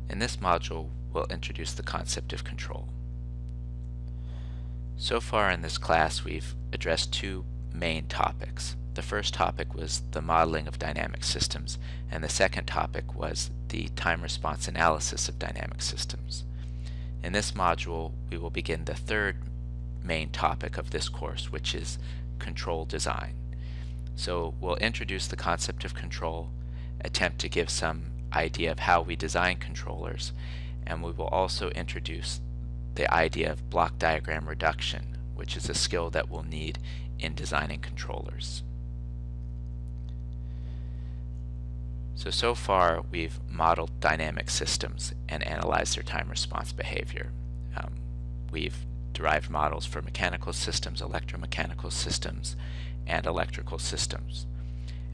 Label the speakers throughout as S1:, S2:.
S1: In this module, we'll introduce the concept of control. So far in this class, we've addressed two main topics. The first topic was the modeling of dynamic systems, and the second topic was the time response analysis of dynamic systems. In this module, we will begin the third main topic of this course, which is control design. So we'll introduce the concept of control, attempt to give some idea of how we design controllers, and we will also introduce the idea of block diagram reduction, which is a skill that we'll need in designing controllers. So far we've modeled dynamic systems and analyzed their time response behavior. We've derived models for mechanical systems, electromechanical systems, and electrical systems.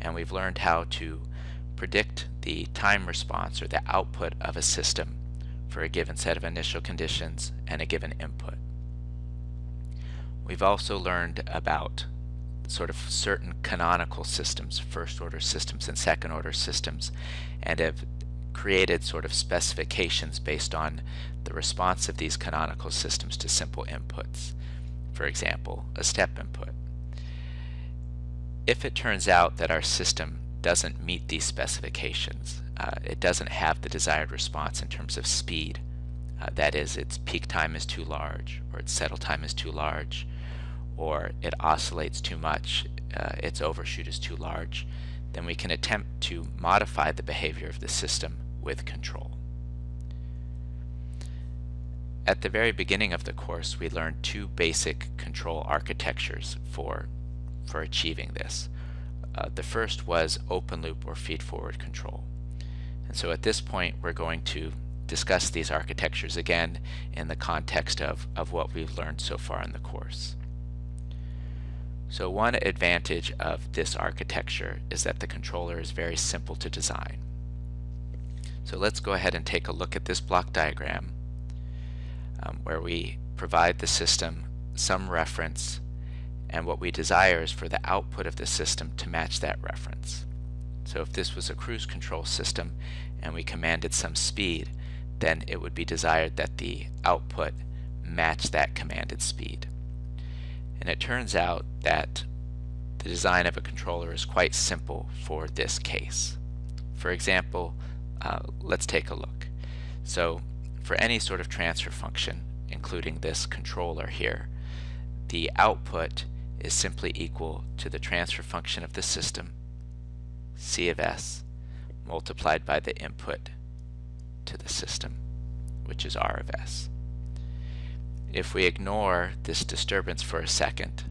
S1: And we've learned how to predict the time response or the output of a system for a given set of initial conditions and a given input. We've also learned about sort of certain canonical systems, first order systems and second order systems, and have created sort of specifications based on the response of these canonical systems to simple inputs. For example, a step input. If it turns out that our system doesn't meet these specifications, it doesn't have the desired response in terms of speed, that is, its peak time is too large, or its settle time is too large, or it oscillates too much, its overshoot is too large, then we can attempt to modify the behavior of the system with control. At the very beginning of the course, we learned two basic control architectures for achieving this. The first was open loop or feed-forward control. And so at this point, we're going to discuss these architectures again in the context of what we've learned so far in the course. So one advantage of this architecture is that the controller is very simple to design. So let's go ahead and take a look at this block diagram where we provide the system some reference, and what we desire is for the output of the system to match that reference. So if this was a cruise control system and we commanded some speed, then it would be desired that the output match that commanded speed. And it turns out that the design of a controller is quite simple for this case. For example, let's take a look. So for any sort of transfer function, including this controller here, the output is simply equal to the transfer function of the system, C of S, multiplied by the input to the system, which is R of S. If we ignore this disturbance for a second,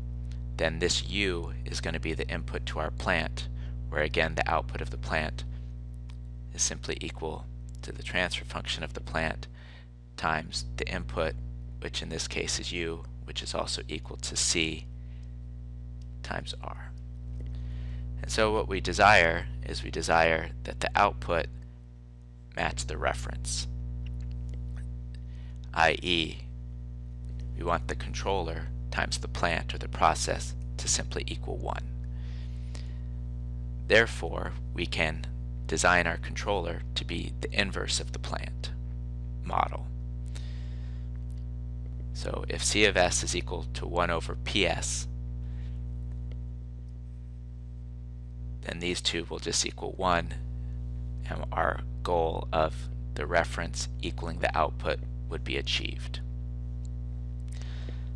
S1: then this U is going to be the input to our plant, where again the output of the plant is simply equal to the transfer function of the plant times the input, which in this case is U, which is also equal to C times R. And so what we desire is we desire that the output match the reference, i.e. we want the controller times the plant or the process to simply equal 1. Therefore, we can design our controller to be the inverse of the plant model. So if C of S is equal to 1 over PS, then these two will just equal 1, and our goal of the reference equaling the output would be achieved.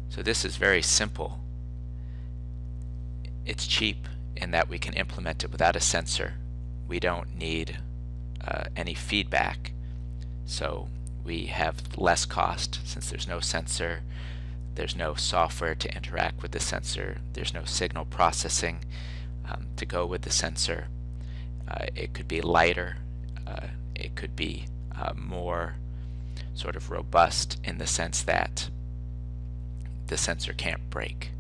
S1: So this is very simple. It's cheap in that we can implement it without a sensor. We don't need any feedback, so we have less cost since there's no sensor, there's no software to interact with the sensor, there's no signal processing to go with the sensor. It could be lighter, it could be more sort of robust in the sense that the sensor can't break.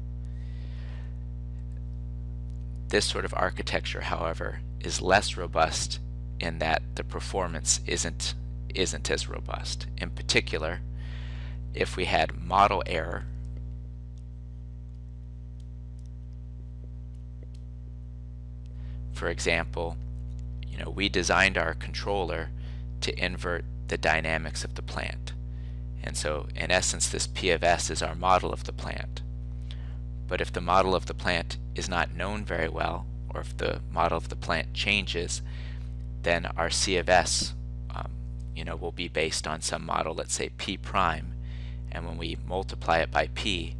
S1: This sort of architecture, however, is less robust in that the performance isn't as robust. In particular, if we had model error, for example, we designed our controller to invert the dynamics of the plant. And so in essence, this P of S is our model of the plant. But if the model of the plant is not known very well, or if the model of the plant changes, then our C of S will be based on some model, let's say P prime, and when we multiply it by P,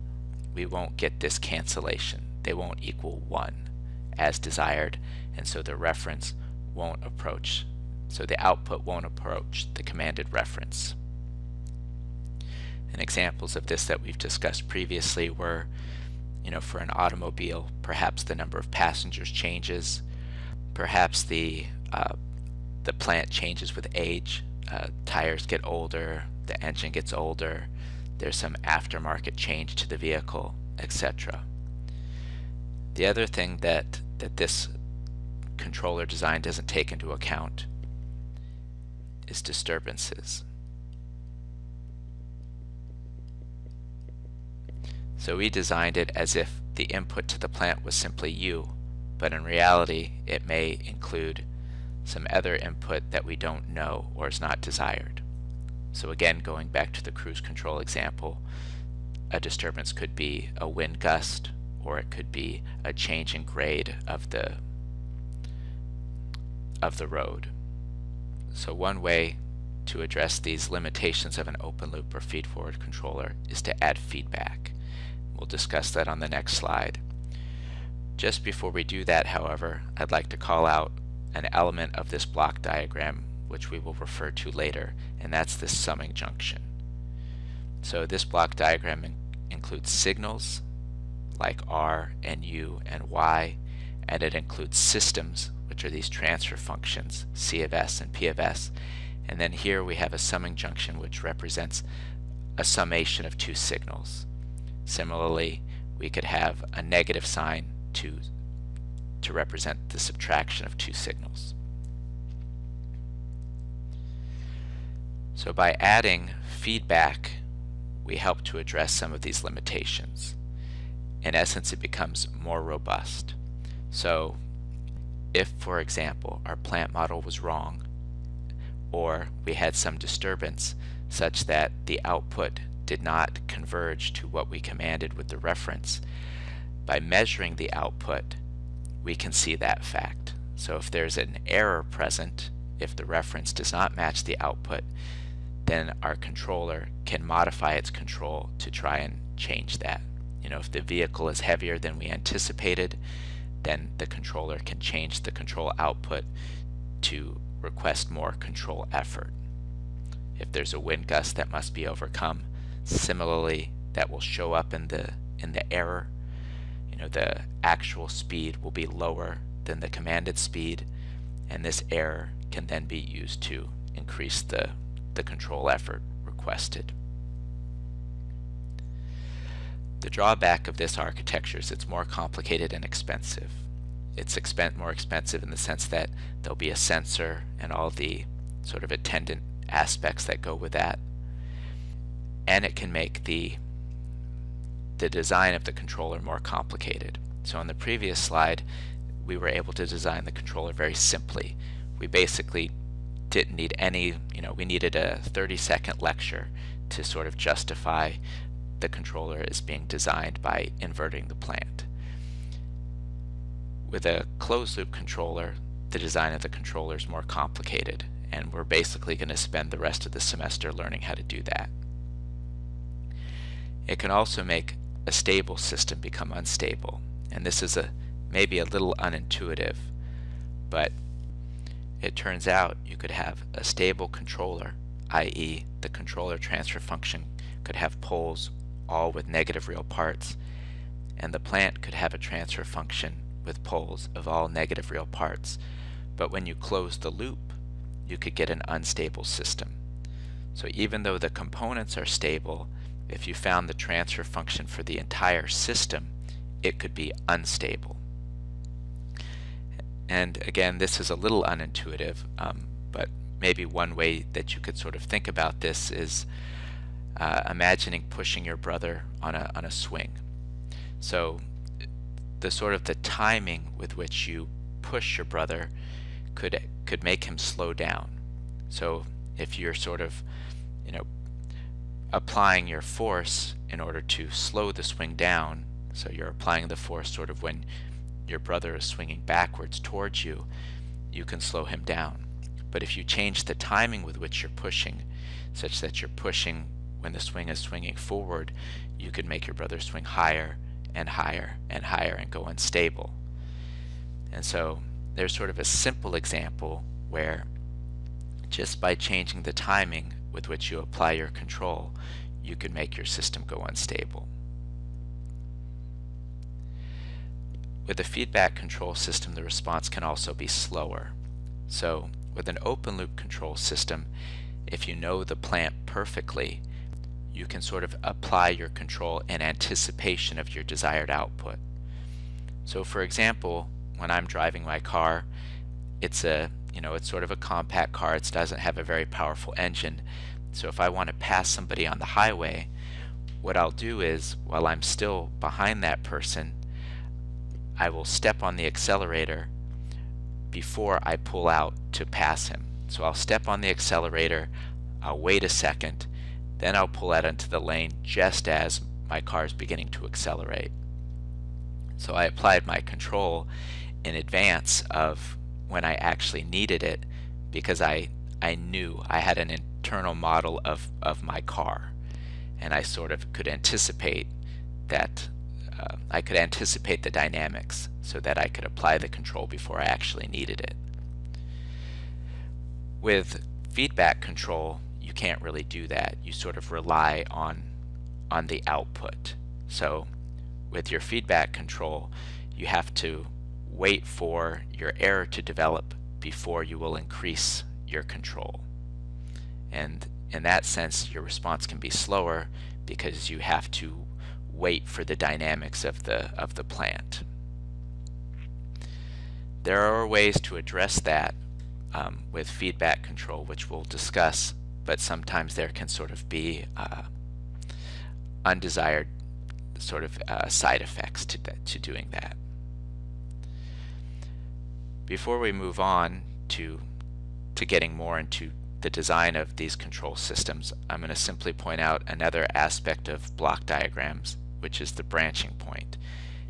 S1: we won't get this cancellation. They won't equal 1 as desired, and so the reference won't approach, so the output won't approach the commanded reference. And examples of this that we've discussed previously were, for an automobile, perhaps the number of passengers changes, perhaps the plant changes with age, tires get older, the engine gets older, there's some aftermarket change to the vehicle, etc. The other thing that this controller design doesn't take into account is disturbances. So we designed it as if the input to the plant was simply U, but in reality it may include some other input that we don't know or is not desired. So again, going back to the cruise control example, a disturbance could be a wind gust, or it could be a change in grade of the road. So one way to address these limitations of an open loop or feed-forward controller is to add feedback. We'll discuss that on the next slide. Just before we do that, however, I'd like to call out an element of this block diagram which we will refer to later, and that's this summing junction. So this block diagram includes signals like R and U and Y, and it includes systems, which are these transfer functions, C of S and P of S, and then here we have a summing junction which represents a summation of two signals. Similarly, we could have a negative sign to represent the subtraction of two signals. So by adding feedback, we help to address some of these limitations. In essence, it becomes more robust. So if, for example, our plant model was wrong, or we had some disturbance such that the output did not converge to what we commanded with the reference, by measuring the output, we can see that fact. So if there's an error present, if the reference does not match the output, then our controller can modify its control to try and change that. If the vehicle is heavier than we anticipated, then the controller can change the control output to request more control effort. If there's a wind gust that must be overcome, similarly, that will show up in the error. The actual speed will be lower than the commanded speed, and this error can then be used to increase the control effort requested. The drawback of this architecture is it's more complicated and expensive. It's more expensive in the sense that there'll be a sensor and all the sort of attendant aspects that go with that, and it can make the design of the controller more complicated. So on the previous slide, we were able to design the controller very simply. We basically didn't need any, we needed a 30-second lecture to sort of justify the controller as being designed by inverting the plant. With a closed-loop controller, the design of the controller is more complicated, and we're basically going to spend the rest of the semester learning how to do that. It can also make a stable system become unstable, and this is maybe a little unintuitive, but it turns out you could have a stable controller, i.e. the controller transfer function could have poles all with negative real parts, and the plant could have a transfer function with poles of all negative real parts. But when you close the loop, you could get an unstable system. So even though the components are stable, if you found the transfer function for the entire system, it could be unstable. And again, this is a little unintuitive, but maybe one way that you could sort of think about this is imagining pushing your brother on a swing. So the timing with which you push your brother could make him slow down. So if you're sort of, applying your force in order to slow the swing down, so you're applying the force sort of when your brother is swinging backwards towards you, you can slow him down. But if you change the timing with which you're pushing, such that you're pushing when the swing is swinging forward, you could make your brother swing higher and higher and higher and go unstable. And so there's sort of a simple example where just by changing the timing with which you apply your control, you can make your system go unstable. With a feedback control system, the response can also be slower. So with an open loop control system, if you know the plant perfectly, you can sort of apply your control in anticipation of your desired output. So for example, when I'm driving my car, it's sort of a compact car. It doesn't have a very powerful engine. So if I want to pass somebody on the highway, what I'll do is, while I'm still behind that person, I will step on the accelerator before I pull out to pass him. So I'll step on the accelerator, I'll wait a second, then I'll pull out into the lane just as my car is beginning to accelerate. So I applied my control in advance of when I actually needed it, because I knew I had an internal model of my car, and I sort of could anticipate that I could anticipate the dynamics so that I could apply the control before I actually needed it. With feedback control, you can't really do that. You sort of rely on the output. So with your feedback control, you have to wait for your error to develop before you will increase your control. And in that sense, your response can be slower because you have to wait for the dynamics of the plant. There are ways to address that with feedback control, which we'll discuss, but sometimes there can sort of be undesired sort of side effects to doing that. Before we move on to getting more into the design of these control systems, I'm going to simply point out another aspect of block diagrams, which is the branching point.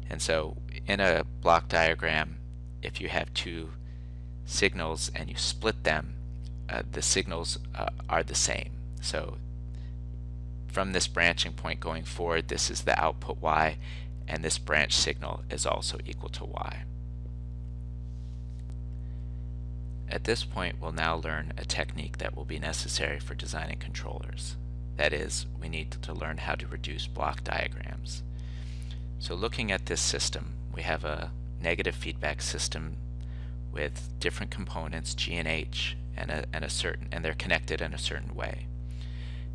S1: And so in a block diagram, if you have two signals and you split them, the signals are the same. So from this branching point going forward, this is the output Y, and this branch signal is also equal to Y. At this point, we'll now learn a technique that will be necessary for designing controllers. That is, we need to learn how to reduce block diagrams. So looking at this system, we have a negative feedback system with different components, G and H, and they're connected in a certain way.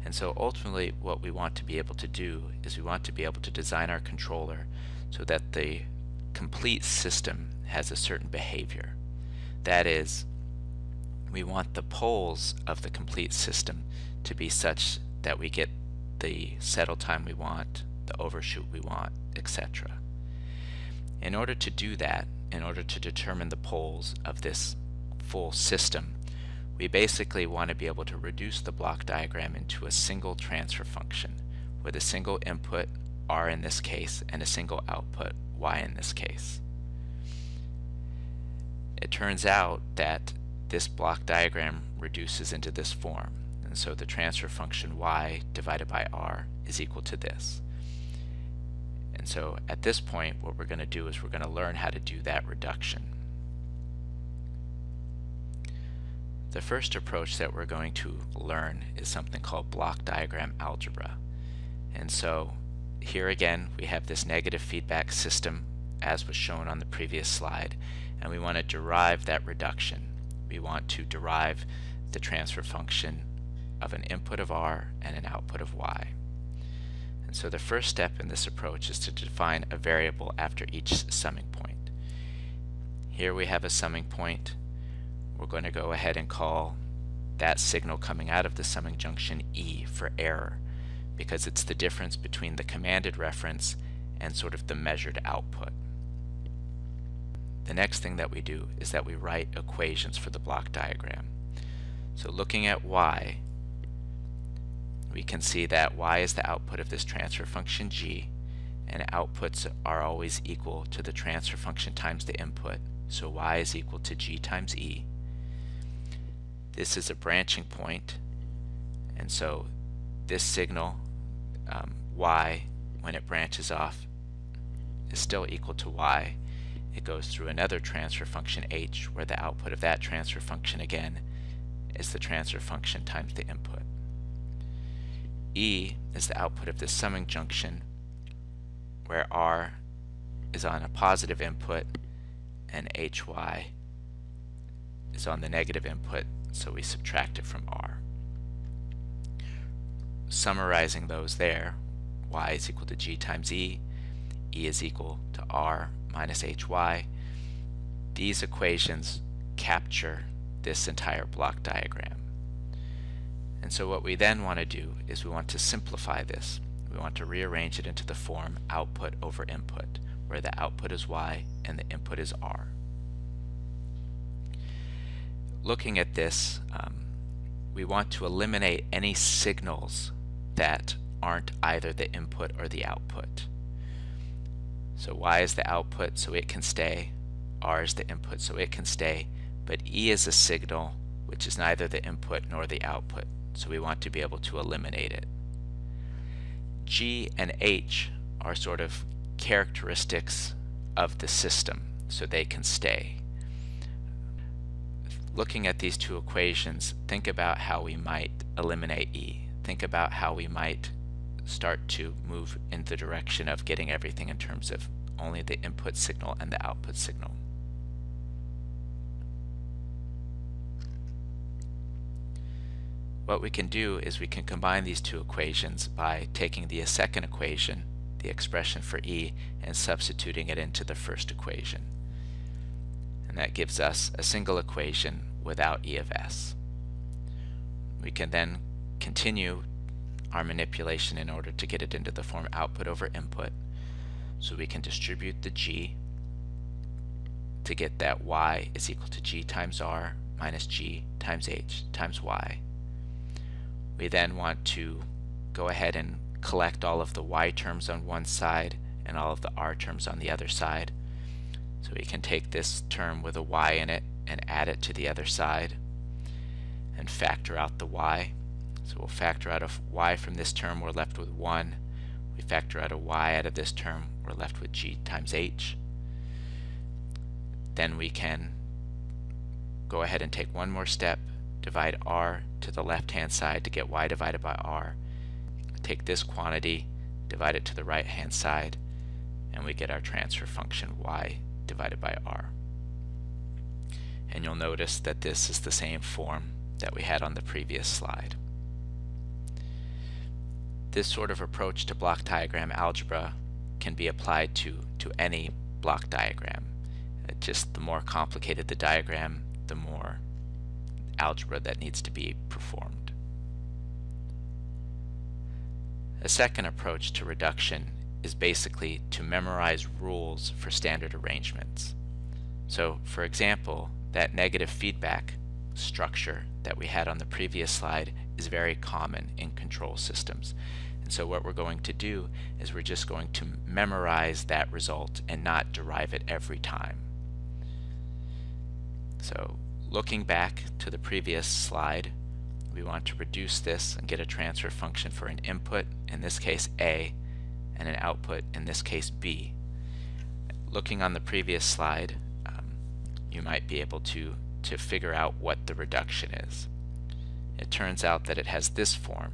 S1: And so ultimately what we want to be able to do is we want to be able to design our controller so that the complete system has a certain behavior. That is, we want the poles of the complete system to be such that we get the settle time we want, the overshoot we want, etc. In order to do that, in order to determine the poles of this full system, we basically want to be able to reduce the block diagram into a single transfer function with a single input, R in this case, and a single output, Y in this case. It turns out that this block diagram reduces into this form, and so the transfer function Y divided by R is equal to this. And so at this point, what we're going to do is we're going to learn how to do that reduction. The first approach that we're going to learn is something called block diagram algebra. And so here again, we have this negative feedback system as was shown on the previous slide, and we want to derive that reduction. We want to derive the transfer function of an input of R and an output of Y. And so the first step in this approach is to define a variable after each summing point. Here we have a summing point. We're going to go ahead and call that signal coming out of the summing junction E for error, because it's the difference between the commanded reference and sort of the measured output. The next thing that we do is that we write equations for the block diagram. So looking at y, we can see that y is the output of this transfer function g, and outputs are always equal to the transfer function times the input, so y is equal to g times e. This is a branching point, and so this signal, y, when it branches off, is still equal to y. It goes through another transfer function h, where the output of that transfer function again is the transfer function times the input. E is the output of this summing junction, where r is on a positive input and hy is on the negative input, so we subtract it from r. Summarizing those there, y is equal to g times e is equal to r minus hy. These equations capture this entire block diagram. And so what we then want to do is we want to simplify this. We want to rearrange it into the form output over input, where the output is y and the input is r. Looking at this, we want to eliminate any signals that aren't either the input or the output. So y is the output, so it can stay. R is the input, so it can stay. But E is a signal which is neither the input nor the output, so we want to be able to eliminate it. G and H are sort of characteristics of the system, so they can stay. Looking at these two equations, think about how we might eliminate E. Think about how we might start to move in the direction of getting everything in terms of only the input signal and the output signal. What we can do is we can combine these two equations by taking the second equation, the expression for E, and substituting it into the first equation. And that gives us a single equation without E of S. We can then continue our manipulation in order to get it into the form output over input. So we can distribute the G to get that y is equal to G times R minus G times H times y. We then want to go ahead and collect all of the y terms on one side and all of the r terms on the other side. So we can take this term with a y in it and add it to the other side and factor out the y. So we'll factor out a y from this term, we're left with 1. We factor out a y out of this term, we're left with g times h. Then we can go ahead and take one more step, divide r to the left hand side to get y divided by r. Take this quantity, divide it to the right hand side, and we get our transfer function y divided by r. And you'll notice that this is the same form that we had on the previous slide. This sort of approach to block diagram algebra can be applied to any block diagram. Just the more complicated the diagram, the more algebra that needs to be performed. A second approach to reduction is basically to memorize rules for standard arrangements. So, for example, that negative feedback structure that we had on the previous slide is very common in control systems. And so what we're going to do is we're just going to memorize that result and not derive it every time. So looking back to the previous slide, we want to reduce this and get a transfer function for an input, in this case A, and an output, in this case B. Looking on the previous slide, you might be able to figure out what the reduction is. It turns out that it has this form.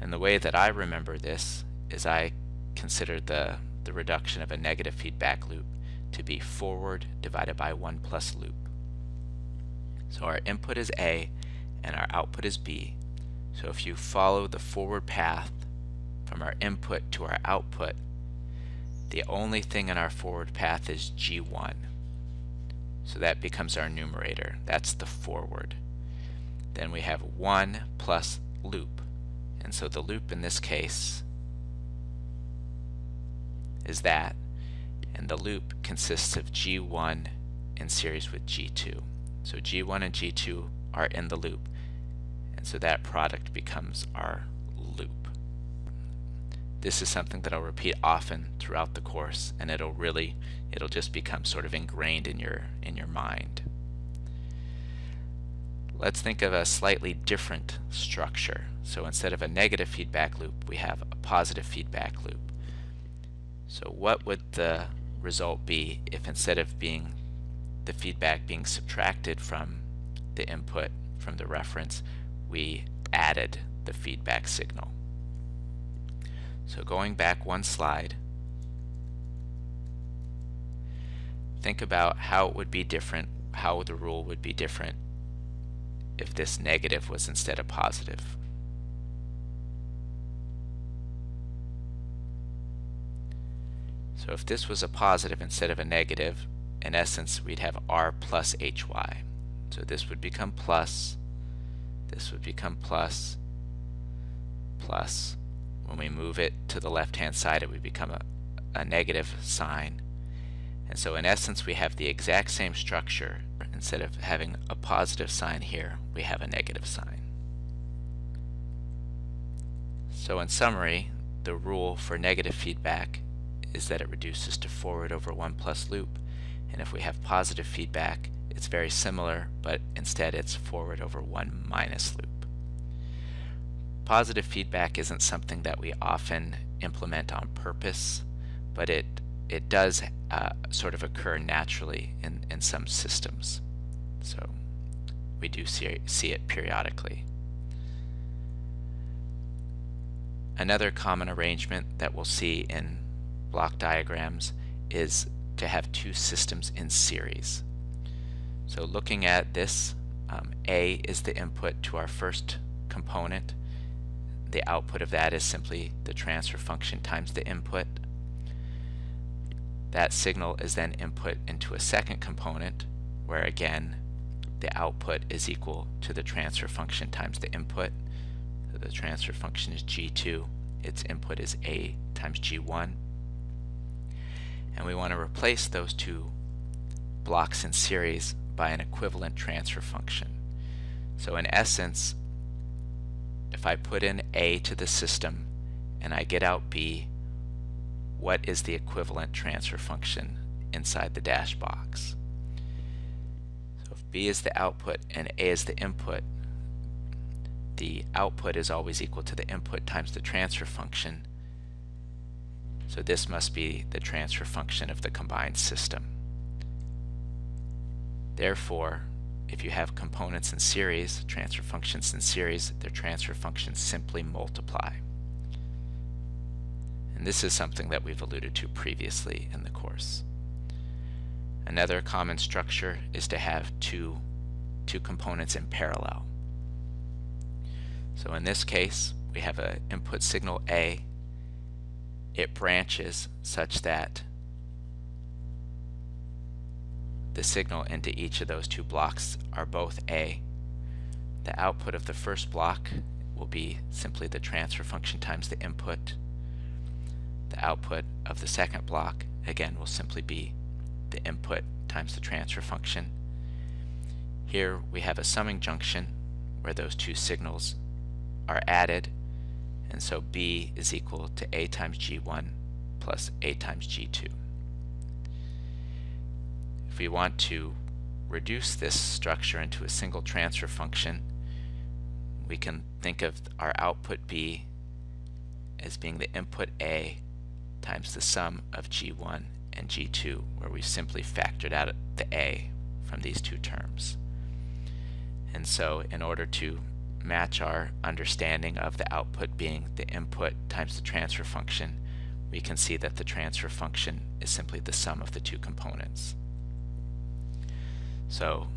S1: And the way that I remember this is I consider the reduction of a negative feedback loop to be forward divided by 1 plus loop. So our input is A and our output is B. So if you follow the forward path from our input to our output, the only thing in our forward path is G1. So that becomes our numerator. That's the forward. Then we have 1 plus loop. And so the loop in this case is that. And the loop consists of G1 in series with G2. So G1 and G2 are in the loop. so that product becomes our loop. This is something that I'll repeat often throughout the course, and it'll just become sort of ingrained in your mind. Let's think of a slightly different structure. So instead of a negative feedback loop, we have a positive feedback loop. So what would the result be if instead of being the feedback being subtracted from the input, from the reference, we added the feedback signal? So going back one slide, think about how it would be different, how the rule would be different if this negative was instead a positive. So if this was a positive instead of a negative, in essence we'd have r plus hy. So this would become plus, this would become plus, plus. When we move it to the left hand side, it would become a negative sign. And so in essence we have the exact same structure. Instead of having a positive sign here, we have a negative sign. So in summary, the rule for negative feedback is that it reduces to forward over 1 plus loop, and if we have positive feedback, it's very similar, but instead it's forward over 1 minus loop. Positive feedback isn't something that we often implement on purpose, but it does sort of occur naturally in some systems. So we do see it periodically. Another common arrangement that we'll see in block diagrams is to have two systems in series. So looking at this, A is the input to our first component. The output of that is simply the transfer function times the input. That signal is then input into a second component, where again the output is equal to the transfer function times the input. So the transfer function is g2, its input is a times g1. And we want to replace those two blocks in series by an equivalent transfer function. So in essence, if I put in A to the system and I get out B, what is the equivalent transfer function inside the dash box? So if B is the output and A is the input, the output is always equal to the input times the transfer function. So this must be the transfer function of the combined system. Therefore, if you have components in series, transfer functions in series, their transfer functions simply multiply. And this is something that we've alluded to previously in the course. Another common structure is to have two components in parallel. So in this case, we have an input signal A. It branches such that the signal into each of those two blocks are both A. The output of the first block will be simply the transfer function times the input. The output of the second block, again, will simply be the input times the transfer function. Here we have a summing junction where those two signals are added, and so B is equal to A times G1 plus A times G2. If we want to reduce this structure into a single transfer function, we can think of our output B as being the input A times the sum of G1 and G2, where we've simply factored out the A from these two terms. And so in order to match our understanding of the output being the input times the transfer function, we can see that the transfer function is simply the sum of the two components. So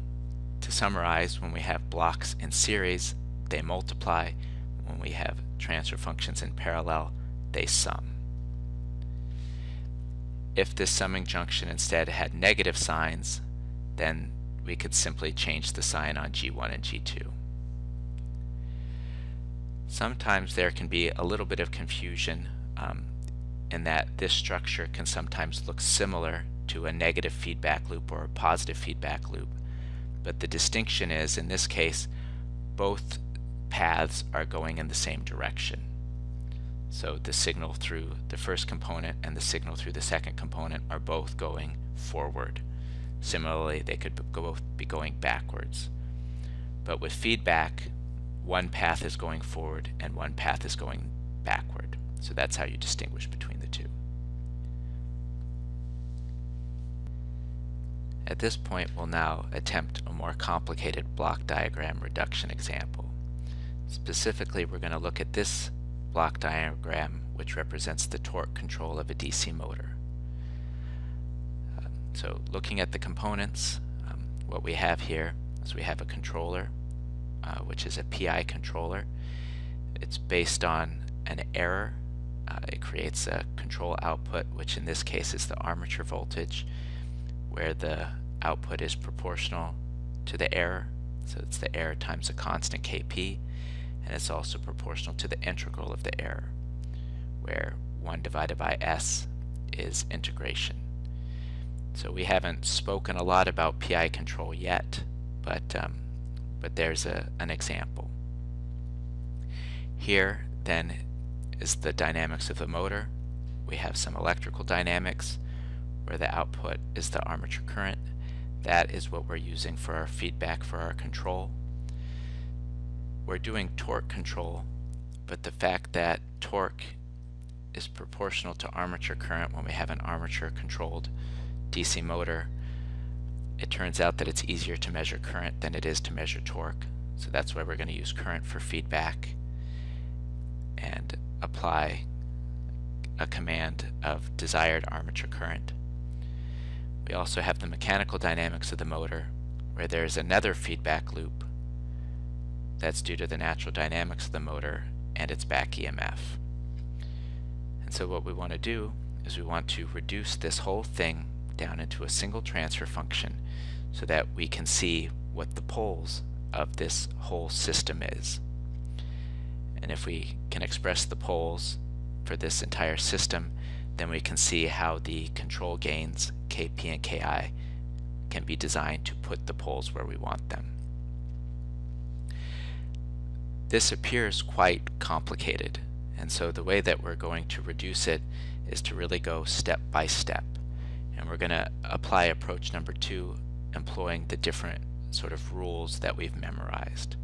S1: to summarize, when we have blocks in series, they multiply. When we have transfer functions in parallel, they sum. If this summing junction instead had negative signs, then we could simply change the sign on G1 and G2. Sometimes there can be a little bit of confusion in that this structure can sometimes look similar to a negative feedback loop or a positive feedback loop. But the distinction is, in this case, both paths are going in the same direction. So the signal through the first component and the signal through the second component are both going forward. Similarly, they could both be going backwards. But with feedback, one path is going forward and one path is going backward. So that's how you distinguish between the two. At this point, we'll now attempt a more complicated block diagram reduction example. Specifically, we're going to look at this block diagram, which represents the torque control of a DC motor. So looking at the components, what we have here is we have a controller, which is a PI controller. It's based on an error. It creates a control output, which in this case is the armature voltage, where the output is proportional to the error. So it's the error times a constant Kp, and it's also proportional to the integral of the error, where 1 divided by S is integration. So we haven't spoken a lot about PI control yet, but there's an example. Here then is the dynamics of the motor. We have some electrical dynamics where the output is the armature current. That is what we're using for our feedback for our control. We're doing torque control, but the fact that torque is proportional to armature current when we have an armature controlled DC motor, it turns out that it's easier to measure current than it is to measure torque. So that's why we're going to use current for feedback and apply a command of desired armature current. We also have the mechanical dynamics of the motor, where there's another feedback loop that's due to the natural dynamics of the motor and its back EMF. And so what we want to do is we want to reduce this whole thing down into a single transfer function so that we can see what the poles of this whole system is. And if we can express the poles for this entire system, then we can see how the control gains Kp and Ki can be designed to put the poles where we want them. This appears quite complicated, and so the way that we're going to reduce it is to really go step by step. And we're going to apply approach number 2, employing the different sort of rules that we've memorized.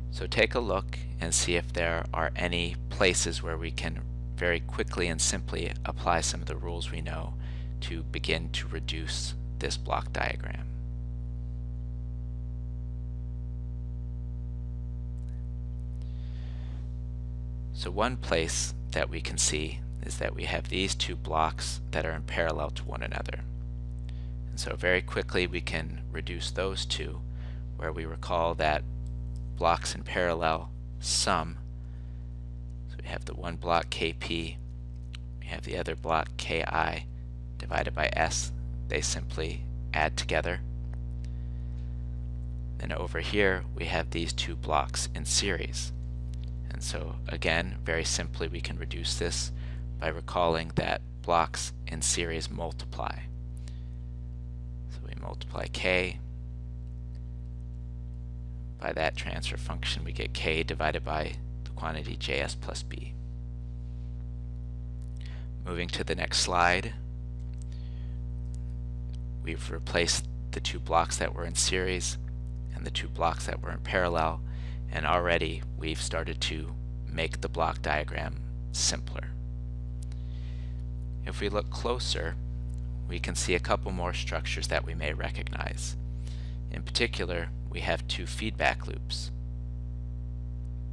S1: So take a look and see if there are any places where we can very quickly and simply apply some of the rules we know to begin to reduce this block diagram. So one place that we can see is that we have these two blocks that are in parallel to one another. And so very quickly we can reduce those two, where we recall that blocks in parallel sum. So we have the one block Kp, we have the other block Ki divided by S. They simply add together. Then over here we have these two blocks in series. And so again, very simply we can reduce this by recalling that blocks in series multiply. So we multiply K. By that transfer function we get K divided by the quantity Js plus B. Moving to the next slide, we've replaced the two blocks that were in series and the two blocks that were in parallel, and already we've started to make the block diagram simpler. If we look closer, we can see a couple more structures that we may recognize. In particular, we have two feedback loops,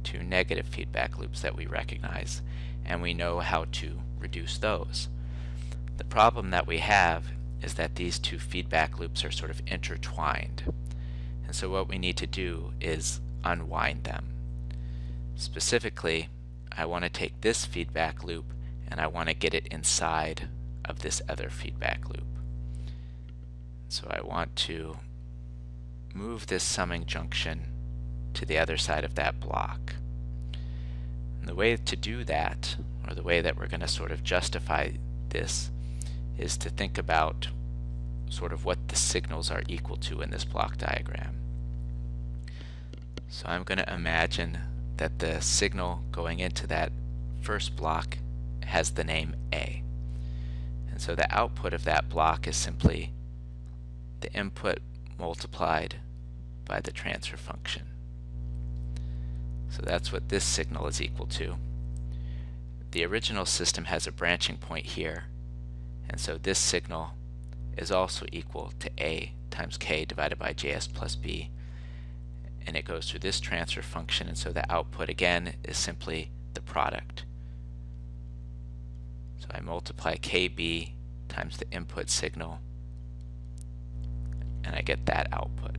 S1: two negative feedback loops that we recognize, and we know how to reduce those. The problem that we have is that these two feedback loops are sort of intertwined, and so what we need to do is unwind them. Specifically, I want to take this feedback loop and I want to get it inside of this other feedback loop. So I want to move this summing junction to the other side of that block. And the way to do that, or the way that we're going to sort of justify this, is to think about sort of what the signals are equal to in this block diagram. So I'm going to imagine that the signal going into that first block has the name A. And so the output of that block is simply the input multiplied by the transfer function. So that's what this signal is equal to. The original system has a branching point here, and so this signal is also equal to A times K divided by JS plus B, and it goes through this transfer function, and so the output again is simply the product. So I multiply KB times the input signal, and I get that output.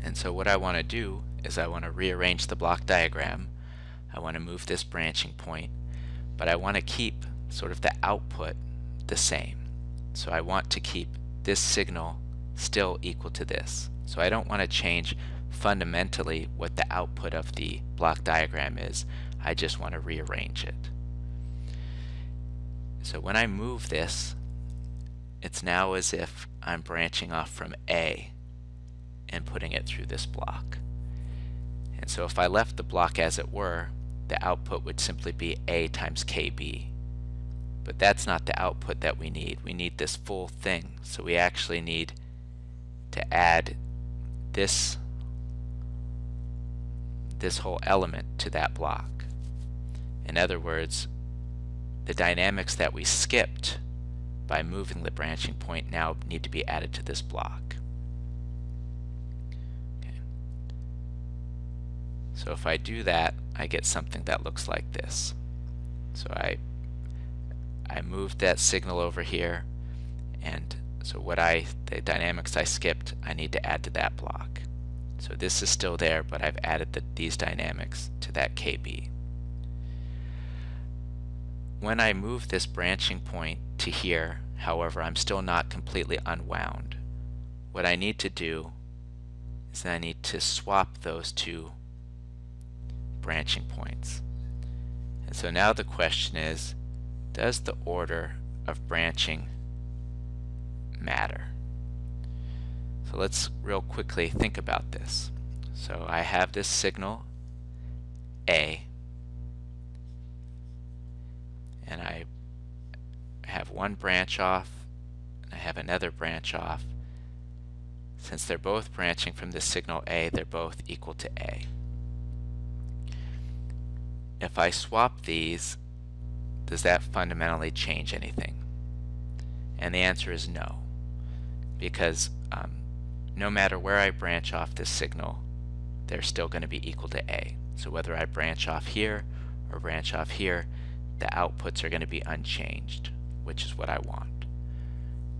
S1: And so what I want to do is I want to rearrange the block diagram. I want to move this branching point, but I want to keep sort of the output the same. So I want to keep this signal still equal to this. So I don't want to change fundamentally what the output of the block diagram is. I just want to rearrange it. So when I move this, it's now as if I'm branching off from A and putting it through this block. And so if I left the block as it were, the output would simply be A times KB. But that's not the output that we need. We need this full thing. So we actually need to add this whole element to that block. In other words, the dynamics that we skipped by moving the branching point now need to be added to this block. Okay. So if I do that, I get something that looks like this. So I moved that signal over here, and so the dynamics I skipped, I need to add to that block. So this is still there, but I've added these dynamics to that KB. When I move this branching point to here, however, I'm still not completely unwound. What I need to do is I need to swap those two branching points. And so now the question is, does the order of branching matter? So let's real quickly think about this. So I have this signal A, and I have one branch off, and I have another branch off. Since they're both branching from the signal A, they're both equal to A. If I swap these, does that fundamentally change anything? And the answer is no, because no matter where I branch off this signal, they're still going to be equal to A. So whether I branch off here or branch off here, the outputs are going to be unchanged, which is what I want.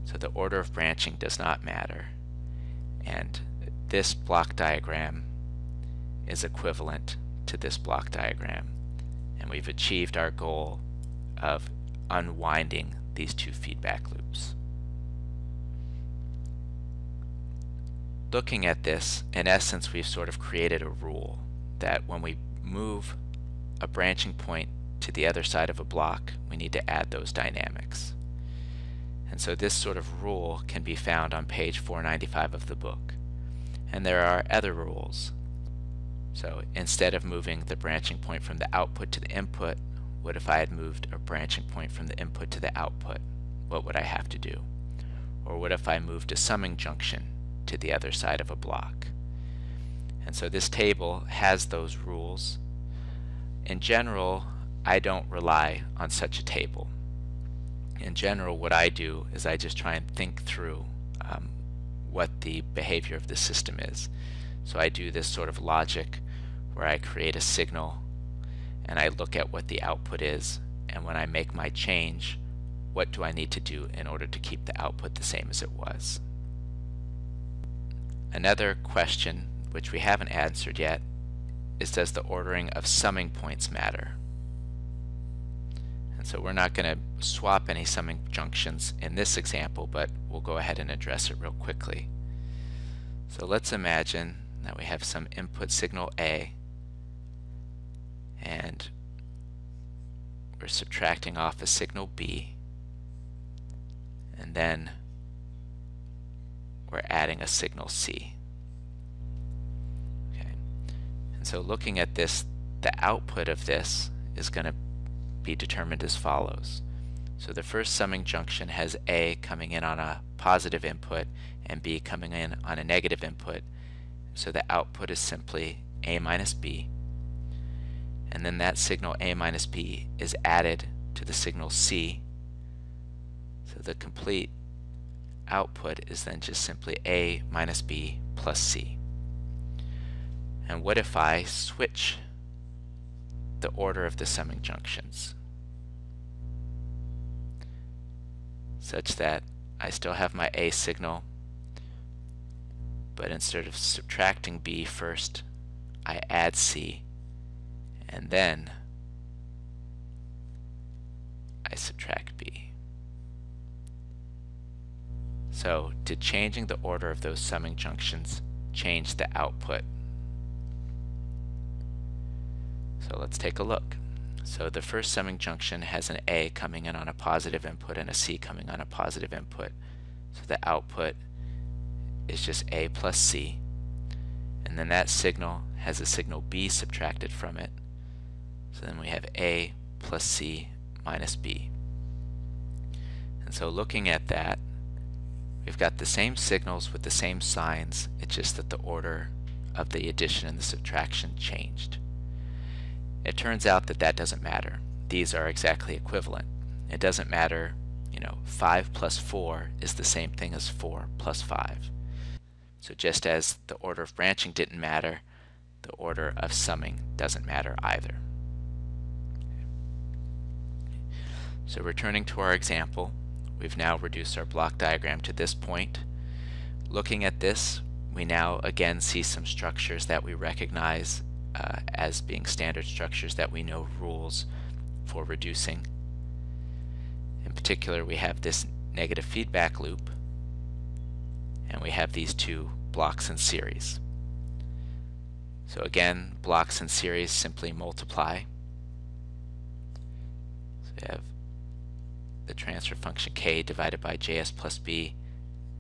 S1: So the order of branching does not matter, and this block diagram is equivalent to this block diagram, and we've achieved our goal of unwinding these two feedback loops. Looking at this, in essence, we've sort of created a rule that when we move a branching point to the other side of a block, we need to add those dynamics. And so this sort of rule can be found on page 495 of the book. And there are other rules. So instead of moving the branching point from the output to the input, what if I had moved a branching point from the input to the output? What would I have to do? Or what if I moved a summing junction to the other side of a block? And so this table has those rules. In general, I don't rely on such a table. In general, what I do is I just try and think through what the behavior of the system is. So I do this sort of logic where I create a signal and I look at what the output is, and when I make my change, what do I need to do in order to keep the output the same as it was? Another question, which we haven't answered yet, is does the ordering of summing points matter? And so we're not going to swap any summing junctions in this example, but we'll go ahead and address it real quickly. So let's imagine that we have some input signal A, and we're subtracting off a signal B, and then we're adding a signal C. Okay. so looking at this, the output of this is going to be determined as follows. So the first summing junction has A coming in on a positive input and B coming in on a negative input. So the output is simply A minus B. And then that signal A minus B is added to the signal C. So the complete output is then just simply A minus B plus C. And what if I switch the order of the summing junctions such that I still have my A signal, but instead of subtracting B first, I add C, and then I subtract B. So did changing the order of those summing junctions change the output? So let's take a look. So the first summing junction has an A coming in on a positive input and a C coming on a positive input. So the output is just A plus C. And then that signal has a signal B subtracted from it. So then we have A plus C minus B. And so looking at that, we've got the same signals with the same signs. It's just that the order of the addition and the subtraction changed. It turns out that that doesn't matter. These are exactly equivalent. It doesn't matter, 5 plus 4 is the same thing as 4 plus 5. So just as the order of branching didn't matter, the order of summing doesn't matter either. So returning to our example, we've now reduced our block diagram to this point. Looking at this, we now again see some structures that we recognize as being standard structures that we know rules for reducing. In particular, we have this negative feedback loop, and we have these two blocks in series. So again, blocks in series simply multiply. So we have the transfer function k divided by js plus b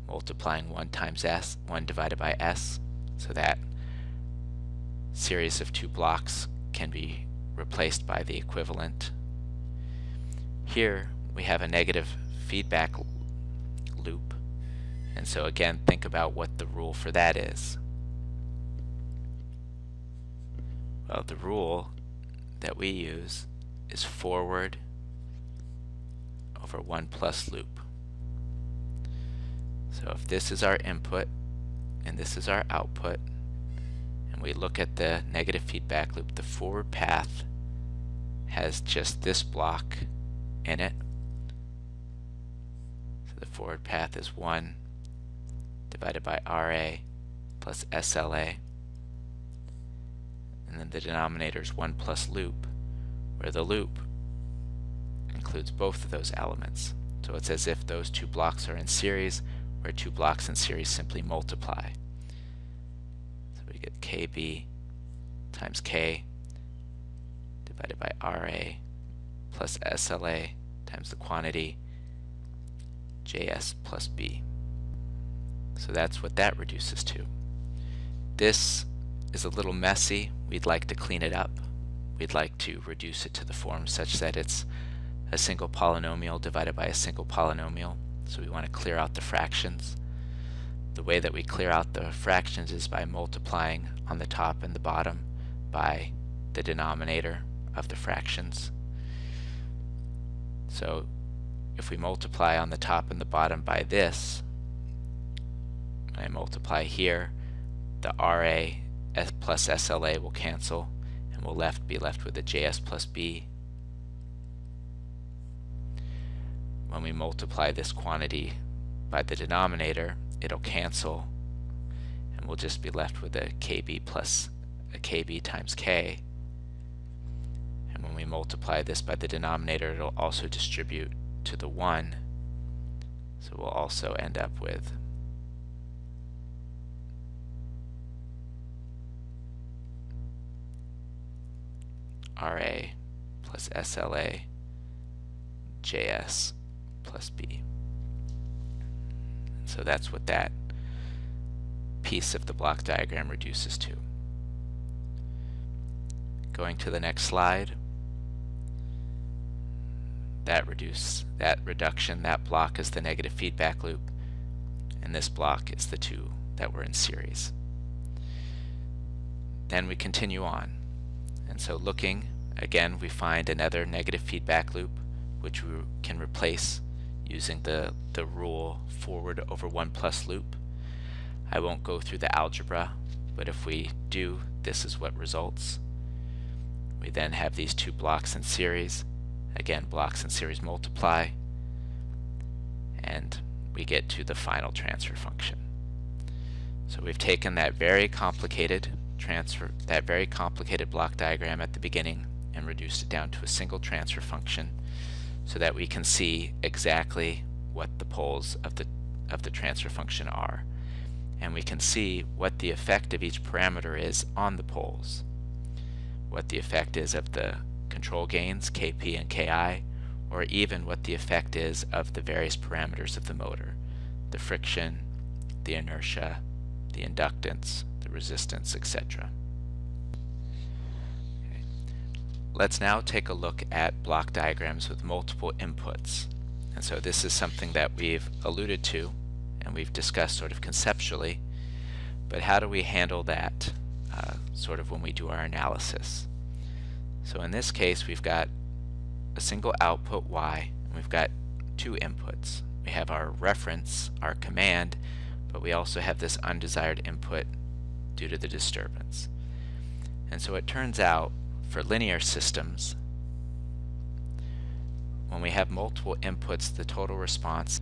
S1: multiplying 1 times s, 1 divided by s, so that series of two blocks can be replaced by the equivalent. Here we have a negative feedback loop, and so again think about what the rule for that is. Well, the rule that we use is forward over 1 plus loop. So if this is our input and this is our output, and we look at the negative feedback loop, the forward path has just this block in it. So the forward path is 1 divided by RA plus SLA, and then the denominator is 1 plus loop, where the loop includes both of those elements. So it's as if those two blocks are in series, where two blocks in series simply multiply. So we get KB times K divided by RA plus SLA times the quantity JS plus B. So that's what that reduces to. This is a little messy. We'd like to clean it up. We'd like to reduce it to the form such that it's a single polynomial divided by a single polynomial. So we want to clear out the fractions. The way that we clear out the fractions is by multiplying on the top and the bottom by the denominator of the fractions. So if we multiply on the top and the bottom by this, when I multiply here, the RA plus SLA will cancel, and we'll be left with a JS plus B. When we multiply this quantity by the denominator, it'll cancel, and we'll just be left with a KB plus a KB times K. And when we multiply this by the denominator, it'll also distribute to the 1. So we'll also end up with RA plus SLA JS plus B. So that's what that piece of the block diagram reduces to. Going to the next slide, that reduction, that block is the negative feedback loop, and this block is the two that were in series. Then we continue on, and so looking, again we find another negative feedback loop which we can replace using the rule forward over 1 plus loop. I won't go through the algebra, but if we do, this is what results. We then have these two blocks in series. Again, blocks in series multiply, and we get to the final transfer function. So we've taken that very complicated block diagram at the beginning and reduced it down to a single transfer function so that we can see exactly what the poles of the transfer function are, and we can see what the effect of each parameter is on the poles, what the effect is of the control gains Kp and Ki, or even what the effect is of the various parameters of the motor, the friction, the inertia, the inductance, the resistance, etc. Let's now take a look at block diagrams with multiple inputs. And so this is something that we've alluded to and we've discussed sort of conceptually, but how do we handle that sort of when we do our analysis? So in this case we've got a single output y, and we've got two inputs. We have our reference, our command, but we also have this undesired input due to the disturbance. And so it turns out for linear systems, when we have multiple inputs, the total response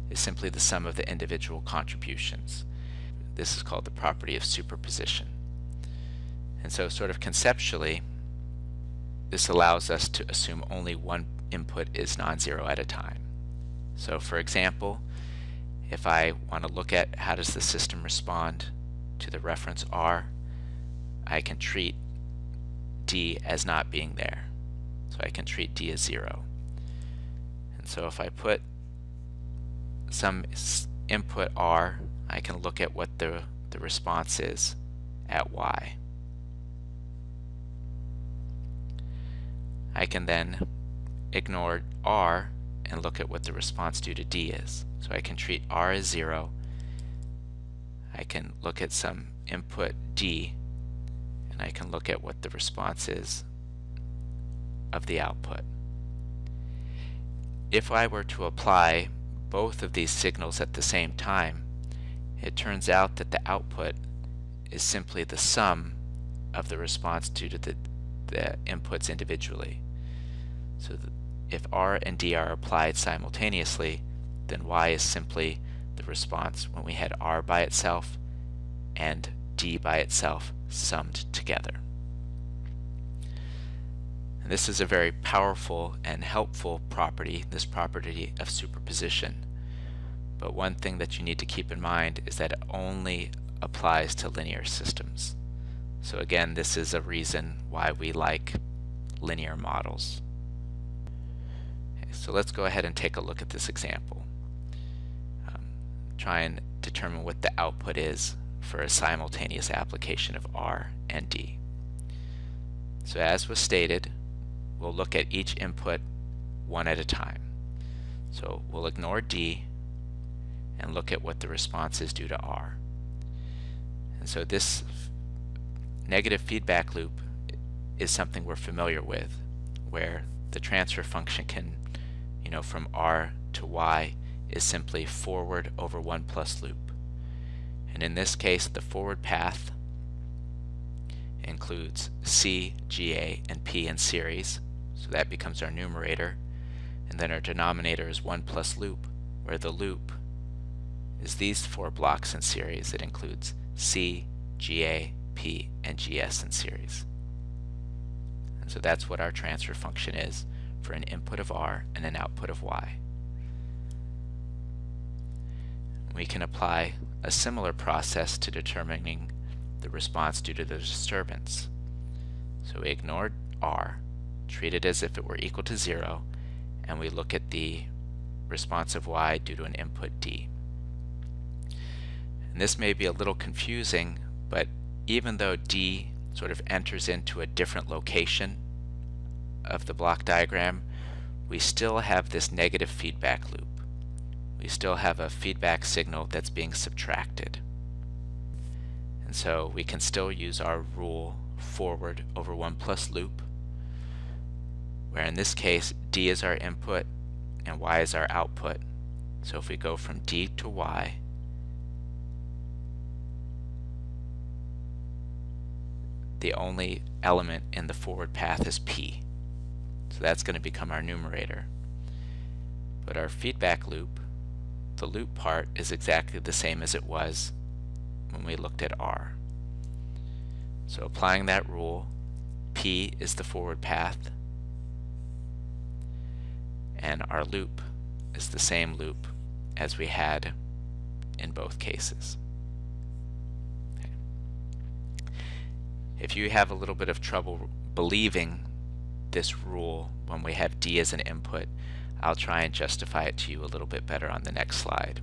S1: is simply the sum of the individual contributions. This is called the property of superposition. And so sort of conceptually, this allows us to assume only one input is non-zero at a time. So for example, if I want to look at how does the system respond to the reference R, I can treat D as not being there. So I can treat D as 0. And so if I put some input R, I can look at what the response is at Y. I can then ignore R and look at what the response due to D is. So I can treat R as 0. I can look at some input D, and I can look at what the response is of the output. If I were to apply both of these signals at the same time, it turns out that the output is simply the sum of the response due to the inputs individually. So if R and D are applied simultaneously, then Y is simply the response when we had R by itself and D by itself summed together. And this is a very powerful and helpful property, this property of superposition. But one thing that you need to keep in mind is that it only applies to linear systems. So again, this is a reason why we like linear models. Okay, so let's go ahead and take a look at this example. Try and determine what the output is for a simultaneous application of R and D. So as was stated, we'll look at each input one at a time. So we'll ignore D and look at what the response is due to R. And so this negative feedback loop is something we're familiar with, where the transfer function can, from R to Y is simply forward over 1 plus loop. And in this case, the forward path includes C, GA, and P in series, so that becomes our numerator. And then our denominator is 1 plus loop, where the loop is these 4 blocks in series. It includes C, GA, P, and GS in series. And so that's what our transfer function is for an input of R and an output of Y. We can apply a similar process to determining the response due to the disturbance. So we ignore R, treat it as if it were equal to 0, and we look at the response of Y due to an input D. And this may be a little confusing, but even though D sort of enters into a different location of the block diagram, we still have this negative feedback loop. We still have a feedback signal that's being subtracted. And so we can still use our rule forward over 1 plus loop, where in this case D is our input and Y is our output. So if we go from D to Y, the only element in the forward path is P. So that's going to become our numerator. But our feedback loop, the loop part, is exactly the same as it was when we looked at R. So applying that rule, P is the forward path, and our loop is the same loop as we had in both cases. Okay. If you have a little bit of trouble believing this rule when we have D as an input, I'll try and justify it to you a little bit better on the next slide.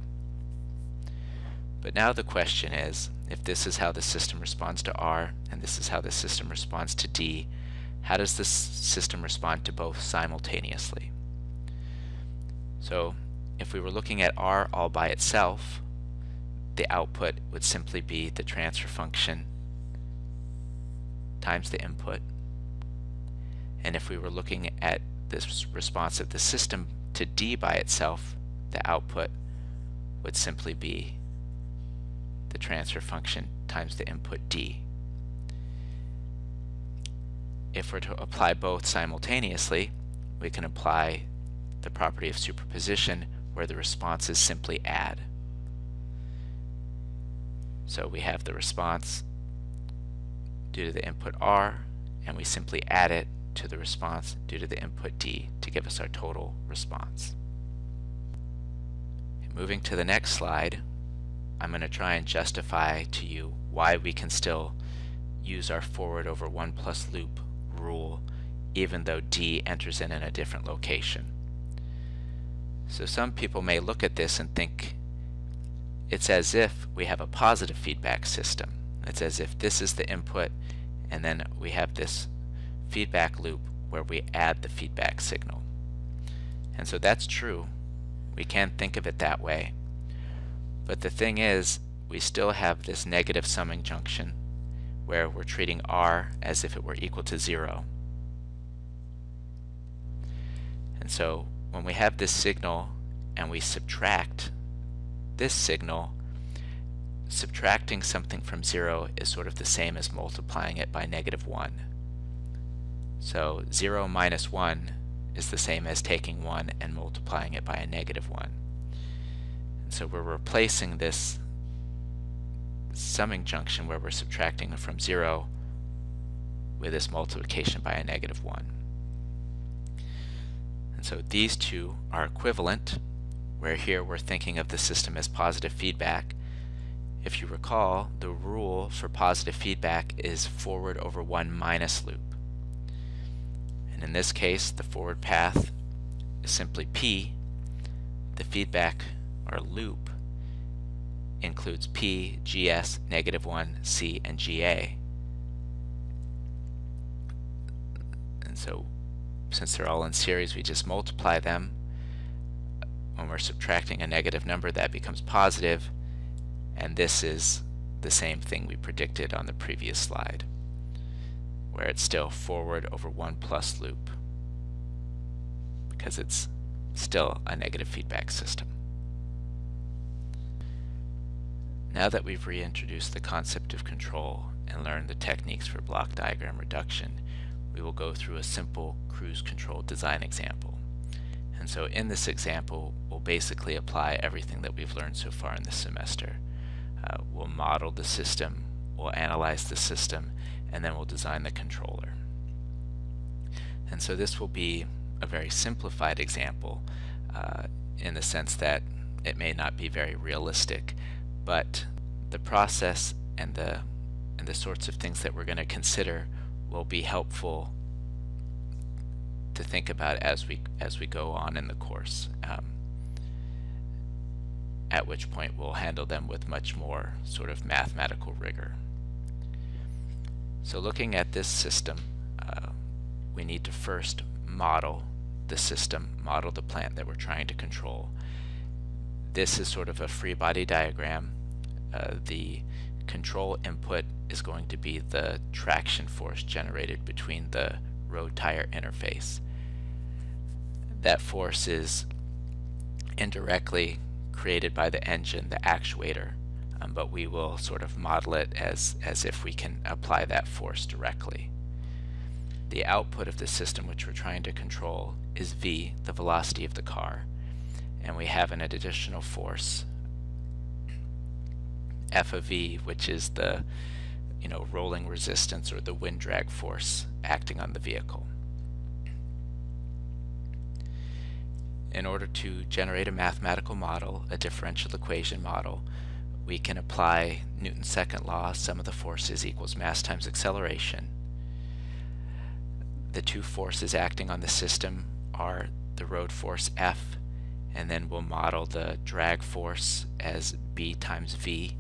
S1: But now the question is, if this is how the system responds to R and this is how the system responds to D, how does this system respond to both simultaneously? So if we were looking at R all by itself, the output would simply be the transfer function times the input. And if we were looking at this response of the system to D by itself, the output would simply be the transfer function times the input D. If we're to apply both simultaneously, we can apply the property of superposition where the responses simply add. So we have the response due to the input R, and we simply add it to the response due to the input D to give us our total response. Moving to the next slide, I'm going to try and justify to you why we can still use our forward over 1 plus loop rule even though D enters in a different location. So some people may look at this and think it's as if we have a positive feedback system. It's as if this is the input and then we have this feedback loop where we add the feedback signal. And so that's true. We can think of it that way. But the thing is, we still have this negative summing junction where we're treating R as if it were equal to 0. And so when we have this signal and we subtract this signal, subtracting something from 0 is sort of the same as multiplying it by -1. So 0 minus 1 is the same as taking 1 and multiplying it by a -1. And so we're replacing this summing junction where we're subtracting from 0 with this multiplication by a -1. And so these two are equivalent, where here we're thinking of the system as positive feedback. If you recall, the rule for positive feedback is forward over 1 minus loop. And in this case, the forward path is simply P. The feedback or loop includes P, GS, -1, C, and GA. And so since they're all in series, we just multiply them. When we're subtracting a negative number, that becomes positive, and this is the same thing we predicted on the previous slide, where it's still forward over 1 plus loop, because it's still a negative feedback system. Now that we've reintroduced the concept of control and learned the techniques for block diagram reduction, we will go through a simple cruise control design example. And so in this example, we'll basically apply everything that we've learned so far in this semester. We'll model the system, we'll analyze the system, and then we'll design the controller. And so this will be a very simplified example in the sense that it may not be very realistic, but the process and the sorts of things that we're going to consider will be helpful to think about as we go on in the course, at which point we'll handle them with much more sort of mathematical rigor. So looking at this system, we need to first model the system, model the plant that we're trying to control. This is sort of a free body diagram. The control input is going to be the traction force generated between the road tire interface. That force is indirectly created by the engine, the actuator, but we will sort of model it as if we can apply that force directly. The output of the system which we're trying to control is v, the velocity of the car, and we have an additional force, F of v, which is the rolling resistance or the wind drag force acting on the vehicle. In order to generate a mathematical model, a differential equation model, we can apply Newton's second law, sum of the forces equals mass times acceleration. The two forces acting on the system are the road force F, and then we'll model the drag force as B times V,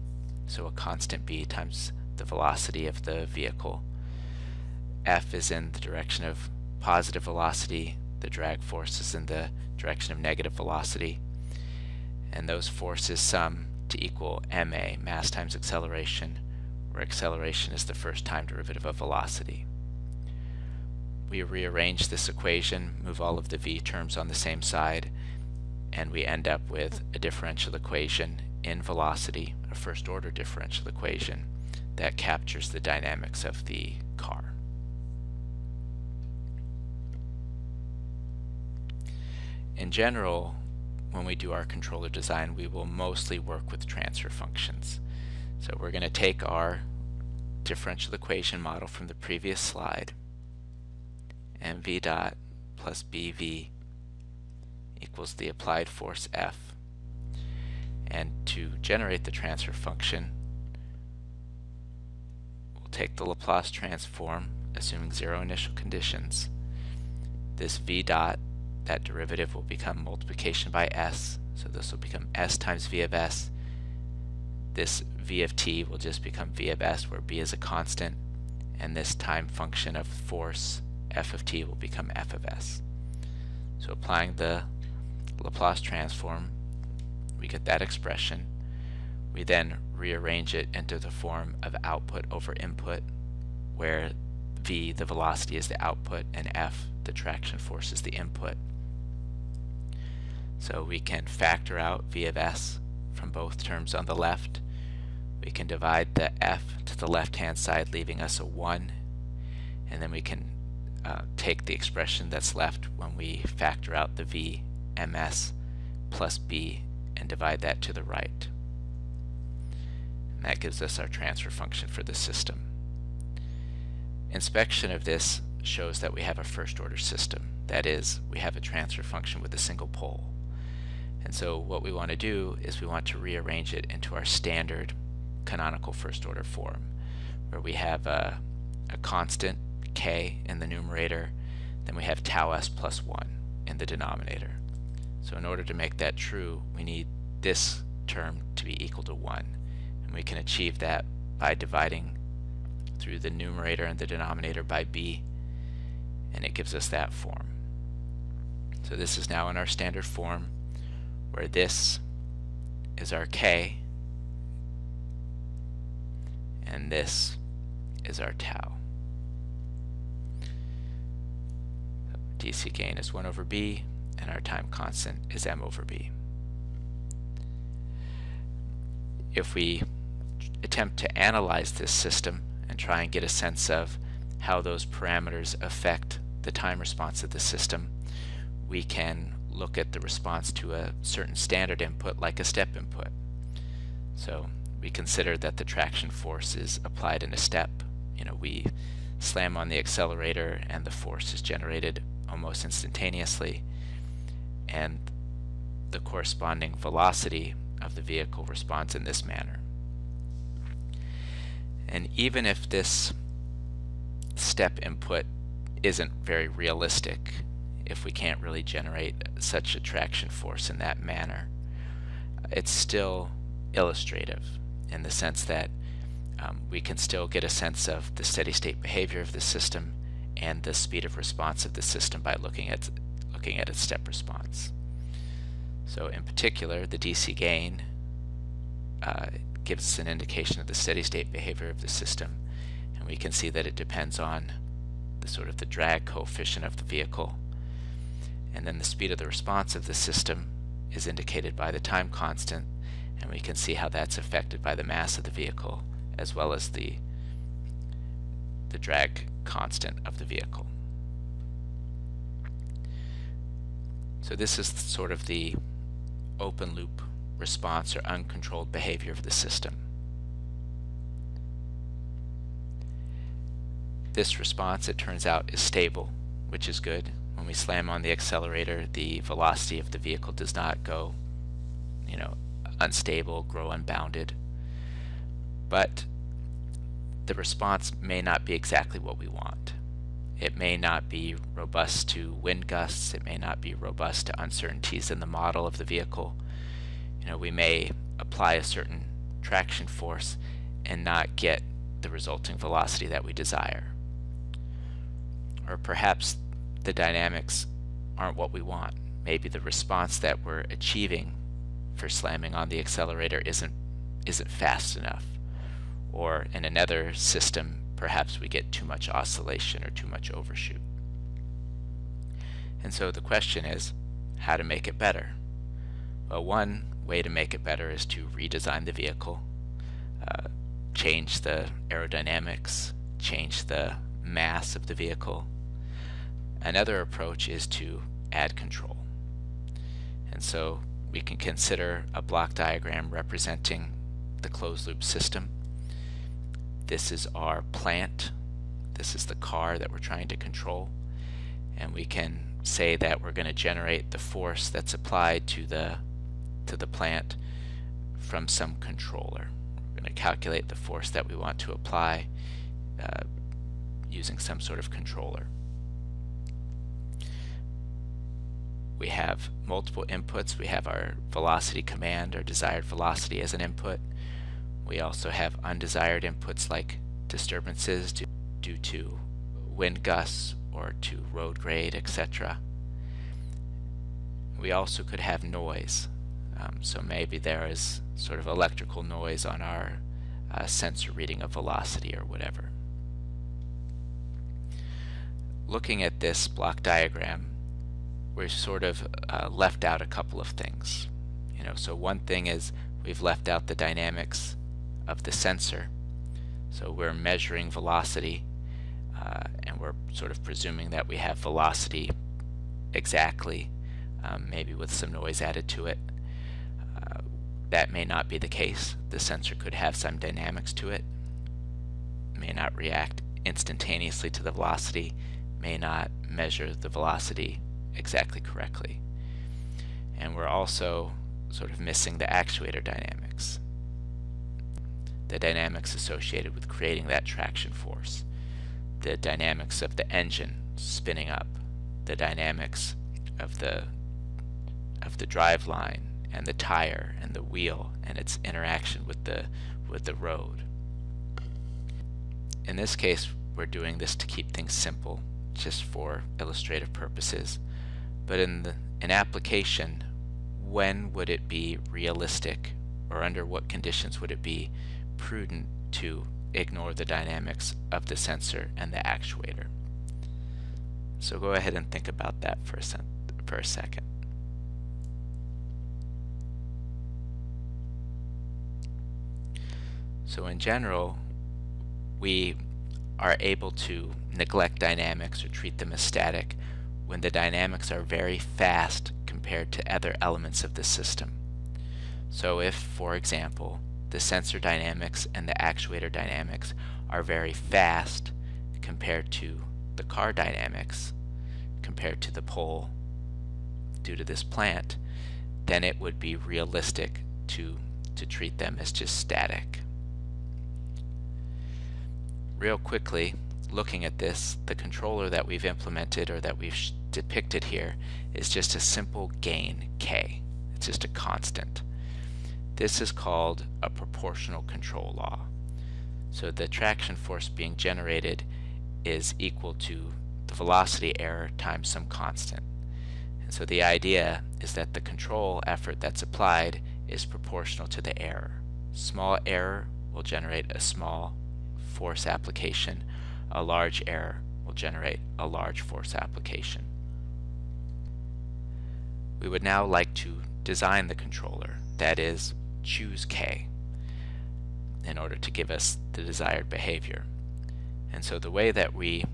S1: so a constant B times the velocity of the vehicle. F is in the direction of positive velocity, the drag force is in the direction of negative velocity, and those forces sum to equal ma, mass times acceleration, where acceleration is the first time derivative of velocity. We rearrange this equation, move all of the v terms on the same side, and we end up with a differential equation in velocity, a first order differential equation that captures the dynamics of the car. In general, when we do our controller design, we will mostly work with transfer functions. So we're going to take our differential equation model from the previous slide, mv dot plus bv equals the applied force F. And to generate the transfer function, we'll take the Laplace transform, assuming zero initial conditions. This v dot, that derivative, will become multiplication by s, so this will become s times v of s. This v of t will just become v of s, where b is a constant, and this time function of force f of t will become f of s. So applying the Laplace transform, we get that expression. We then rearrange it into the form of output over input, where v, the velocity, is the output, and f, the traction force, is the input. So we can factor out v of s from both terms on the left. We can divide the f to the left-hand side, leaving us a 1, and then we can take the expression that's left when we factor out the v, ms, plus b, and divide that to the right. And that gives us our transfer function for the system. Inspection of this shows that we have a first order system. That is, we have a transfer function with a single pole. And so what we want to do is we want to rearrange it into our standard canonical first order form, where we have a constant k in the numerator, then we have tau s plus 1 in the denominator. So in order to make that true, we need this term to be equal to 1, and we can achieve that by dividing through the numerator and the denominator by b, and it gives us that form. So this is now in our standard form, where this is our k and this is our tau. DC gain is 1 over b, and our time constant is m over b. If we attempt to analyze this system and try and get a sense of how those parameters affect the time response of the system, we can look at the response to a certain standard input, like a step input. So we consider that the traction force is applied in a step. We slam on the accelerator and the force is generated almost instantaneously, and the corresponding velocity of the vehicle responds in this manner. And even if this step input isn't very realistic, if we can't really generate such a traction force in that manner, it's still illustrative in the sense that we can still get a sense of the steady state behavior of the system and the speed of response of the system by looking at its step response. So in particular, the DC gain gives us an indication of the steady state behavior of the system, and we can see that it depends on the drag coefficient of the vehicle, and then the speed of the response of the system is indicated by the time constant, and we can see how that's affected by the mass of the vehicle as well as the drag constant of the vehicle. So this is sort of the open loop response or uncontrolled behavior of the system. This response, it turns out, is stable, which is good. When we slam on the accelerator, the velocity of the vehicle does not go, unstable, grow unbounded. But the response may not be exactly what we want. It may not be robust to wind gusts. It may not be robust to uncertainties in the model of the vehicle. We may apply a certain traction force and not get the resulting velocity that we desire. Or perhaps the dynamics aren't what we want. Maybe the response that we're achieving for slamming on the accelerator isn't fast enough. Or in another system, perhaps we get too much oscillation or too much overshoot. And so the question is, how to make it better? Well, one way to make it better is to redesign the vehicle, change the aerodynamics, change the mass of the vehicle. Another approach is to add control. And so we can consider a block diagram representing the closed loop system. This is our plant. This is the car that we're trying to control. And we can say that we're going to generate the force that's applied to the plant from some controller. We're going to calculate the force that we want to apply using some sort of controller. We have multiple inputs. We have our velocity command, our desired velocity, as an input. We also have undesired inputs like disturbances due to wind gusts or to road grade, etc. We also could have noise. So maybe there is sort of electrical noise on our sensor reading of velocity or whatever. Looking at this block diagram, we've sort of left out a couple of things. So one thing is we've left out the dynamics of the sensor. So we're measuring velocity, and we're sort of presuming that we have velocity exactly, maybe with some noise added to it. That may not be the case. The sensor could have some dynamics to it, may not react instantaneously to the velocity, may not measure the velocity exactly correctly. And we're also sort of missing the actuator dynamics, the dynamics associated with creating that traction force, the dynamics of the engine spinning up, the dynamics of the drive line and the tire and the wheel and its interaction with the road. In this case, we're doing this to keep things simple, just for illustrative purposes. But in application, when would it be realistic, or under what conditions would it be prudent to ignore the dynamics of the sensor and the actuator? So go ahead and think about that for a second. So in general, we are able to neglect dynamics or treat them as static when the dynamics are very fast compared to other elements of the system. So if, for example, the sensor dynamics and the actuator dynamics are very fast compared to the car dynamics, compared to the pole due to this plant, then it would be realistic to treat them as just static. Real quickly, looking at this, the controller that we've implemented or that we've depicted here is just a simple gain K. It's just a constant. This is called a proportional control law. So the traction force being generated is equal to the velocity error times some constant. And so the idea is that the control effort that's applied is proportional to the error. Small error will generate a small force application. A large error will generate a large force application. We would now like to design the controller, that is, choose K, in order to give us the desired behavior. And so the way that we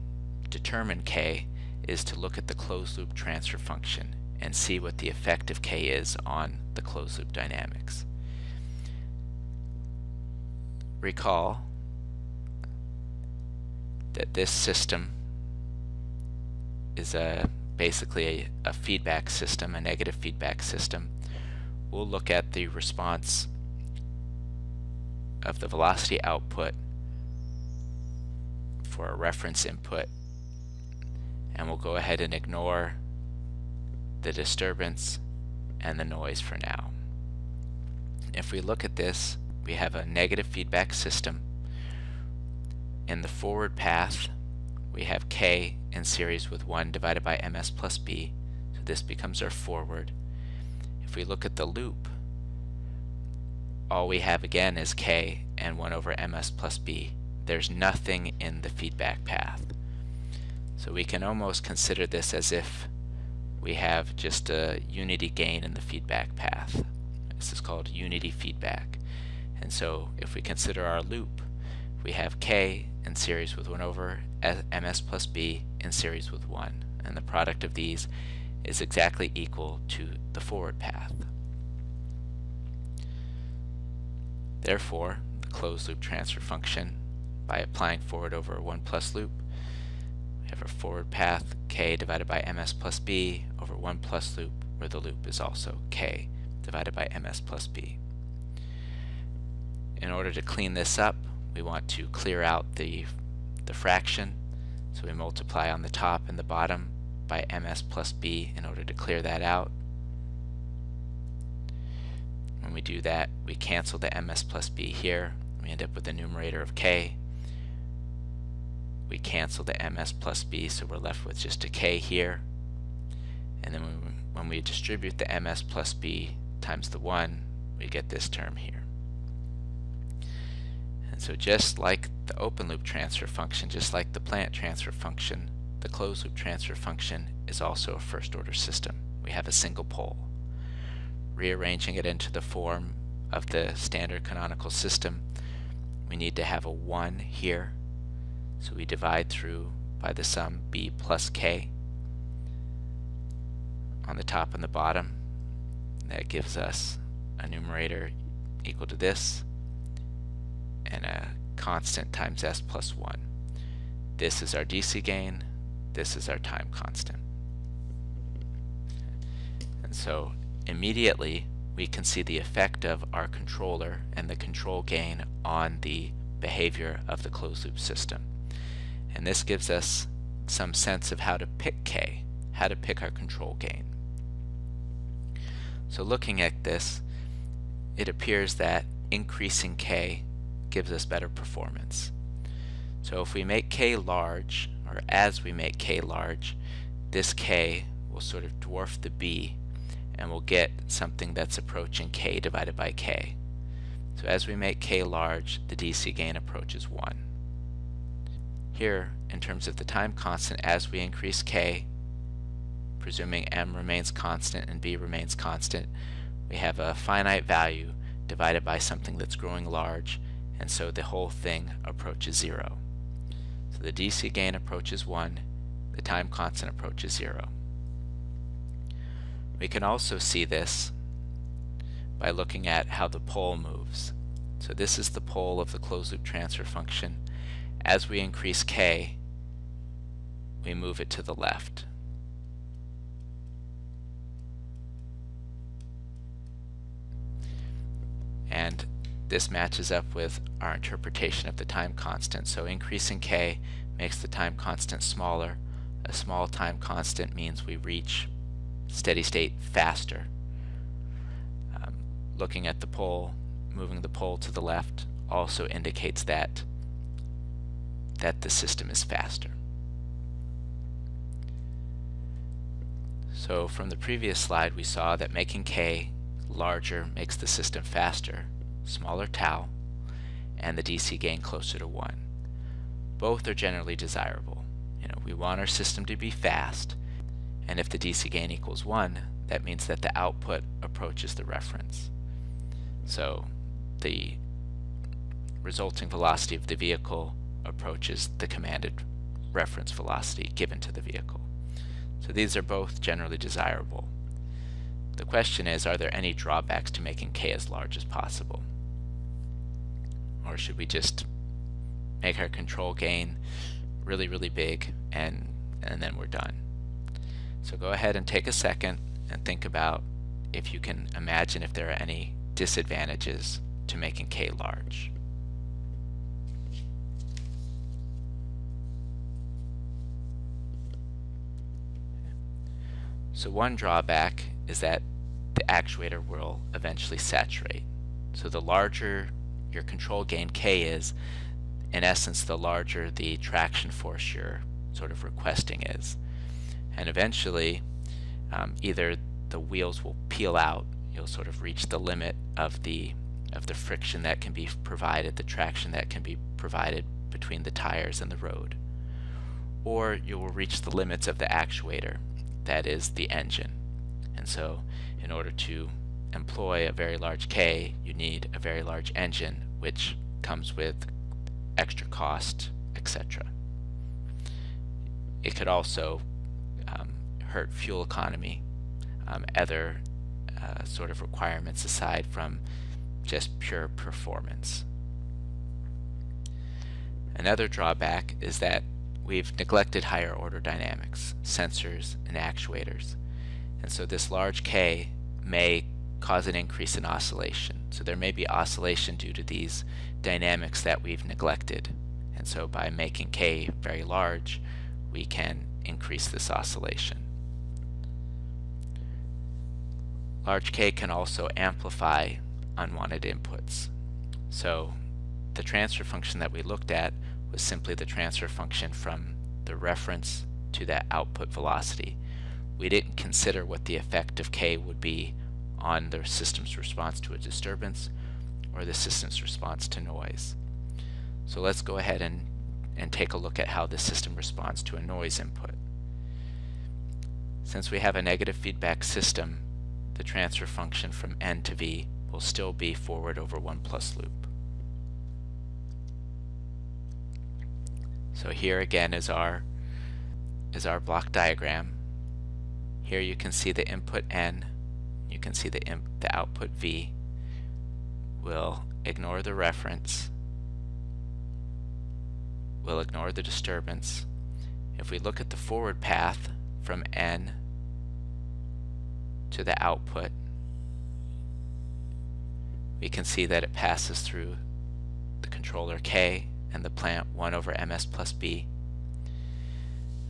S1: determine K is to look at the closed loop transfer function and see what the effect of K is on the closed loop dynamics. Recall that this system is basically a feedback system, a negative feedback system. We'll look at the response of the velocity output for a reference input, and we'll go ahead and ignore the disturbance and the noise for now. If we look at this, we have a negative feedback system. In the forward path, we have K in series with 1 divided by ms plus b, so this becomes our forward. If we look at the loop, all we have again is K and 1 over ms plus b. There's nothing in the feedback path. So we can almost consider this as if we have just a unity gain in the feedback path. This is called unity feedback. And so if we consider our loop, we have K in series with 1 over ms plus b in series with 1. And the product of these is exactly equal to the forward path. Therefore, the closed loop transfer function, by applying forward over 1 plus loop, we have our forward path K divided by ms plus b over 1 plus loop, where the loop is also K divided by ms plus b. In order to clean this up, we want to clear out the fraction, so we multiply on the top and the bottom by ms plus b in order to clear that out. When we do that, we cancel the ms plus b here. We end up with the numerator of K. We cancel the ms plus b, so we're left with just a K here. And then when we distribute the ms plus b times the 1, we get this term here. And so just like the open loop transfer function, just like the plant transfer function, the closed loop transfer function is also a first order system. We have a single pole. Rearranging it into the form of the standard canonical system, we need to have a 1 here, so we divide through by the sum b plus k on the top and the bottom. That gives us a numerator equal to this and a constant times s plus 1. This is our DC gain, this is our time constant. And so immediately we can see the effect of our controller and the control gain on the behavior of the closed loop system. And this gives us some sense of how to pick K, how to pick our control gain. So looking at this, it appears that increasing K gives us better performance. So if we make K large, or as we make K large, this K will sort of dwarf the B, and we'll get something that's approaching K divided by K. So as we make K large, the DC gain approaches 1. Here, in terms of the time constant, as we increase K, presuming M remains constant and B remains constant, we have a finite value divided by something that's growing large, and so the whole thing approaches 0. So the DC gain approaches 1, the time constant approaches 0. We can also see this by looking at how the pole moves. So this is the pole of the closed loop transfer function. As we increase K, we move it to the left. And this matches up with our interpretation of the time constant. So increasing K makes the time constant smaller. A small time constant means we reach steady state faster. Looking at the pole, moving the pole to the left also indicates that that the system is faster. So from the previous slide we saw that making k larger makes the system faster, smaller tau, and the DC gain closer to 1. Both are generally desirable. We want our system to be fast, and if the DC gain equals 1, that means that the output approaches the reference. So the resulting velocity of the vehicle approaches the commanded reference velocity given to the vehicle. So these are both generally desirable. The question is, are there any drawbacks to making k as large as possible? Or should we just make our control gain really, really big and then we're done? So go ahead and take a second and think about if you can imagine if there are any disadvantages to making k large. So one drawback is that the actuator will eventually saturate. So the larger your control gain k is, in essence the larger the traction force you're sort of requesting is. And eventually either the wheels will peel out, you'll sort of reach the limit of the friction that can be provided, the traction that can be provided between the tires and the road, or you will reach the limits of the actuator, that is the engine. And so in order to employ a very large k, you need a very large engine, which comes with extra cost, etc. It could also hurt fuel economy, other sort of requirements aside from just pure performance. Another drawback is that we've neglected higher order dynamics, sensors and actuators, and so this large k may cause an increase in oscillation. So there may be oscillation due to these dynamics that we've neglected, and so by making k very large we can increase this oscillation. Large k can also amplify unwanted inputs. So the transfer function that we looked at was simply the transfer function from the reference to that output velocity. We didn't consider what the effect of k would be on the system's response to a disturbance or the system's response to noise. So let's go ahead and take a look at how the system responds to a noise input. Since we have a negative feedback system, the transfer function from n to v will still be forward over 1 plus loop. So here again is our block diagram. Here you can see the input n, you can see the output v. We'll ignore the reference, we'll ignore the disturbance. If we look at the forward path from n to the output, we can see that it passes through the controller k and the plant 1 over ms plus b.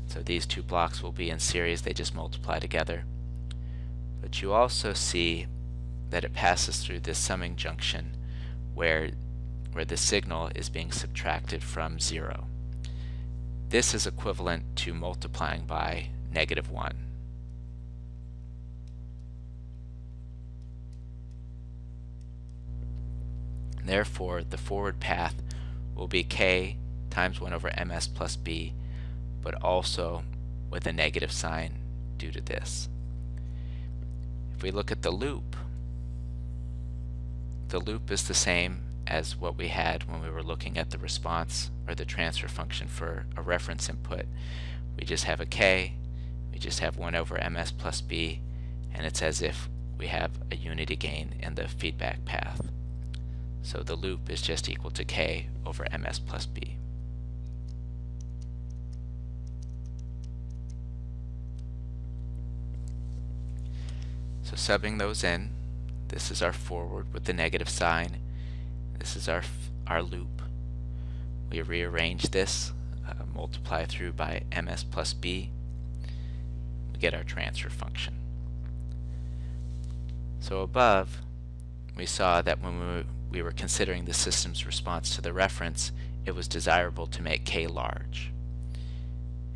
S1: So these two blocks will be in series, they just multiply together. But you also see that it passes through this summing junction where the signal is being subtracted from 0. This is equivalent to multiplying by -1. Therefore, the forward path will be k times 1 over ms plus b, but also with a negative sign due to this. If we look at the loop is the same as what we had when we were looking at the response or the transfer function for a reference input. We just have a k, we just have 1 over ms plus b, and it's as if we have a unity gain in the feedback path. So the loop is just equal to k over ms plus b. So subbing those in, this is our forward with the negative sign, this is our loop. We rearrange this, multiply through by ms plus b, we get our transfer function. So above, we saw that when we were considering the system's response to the reference, it was desirable to make k large.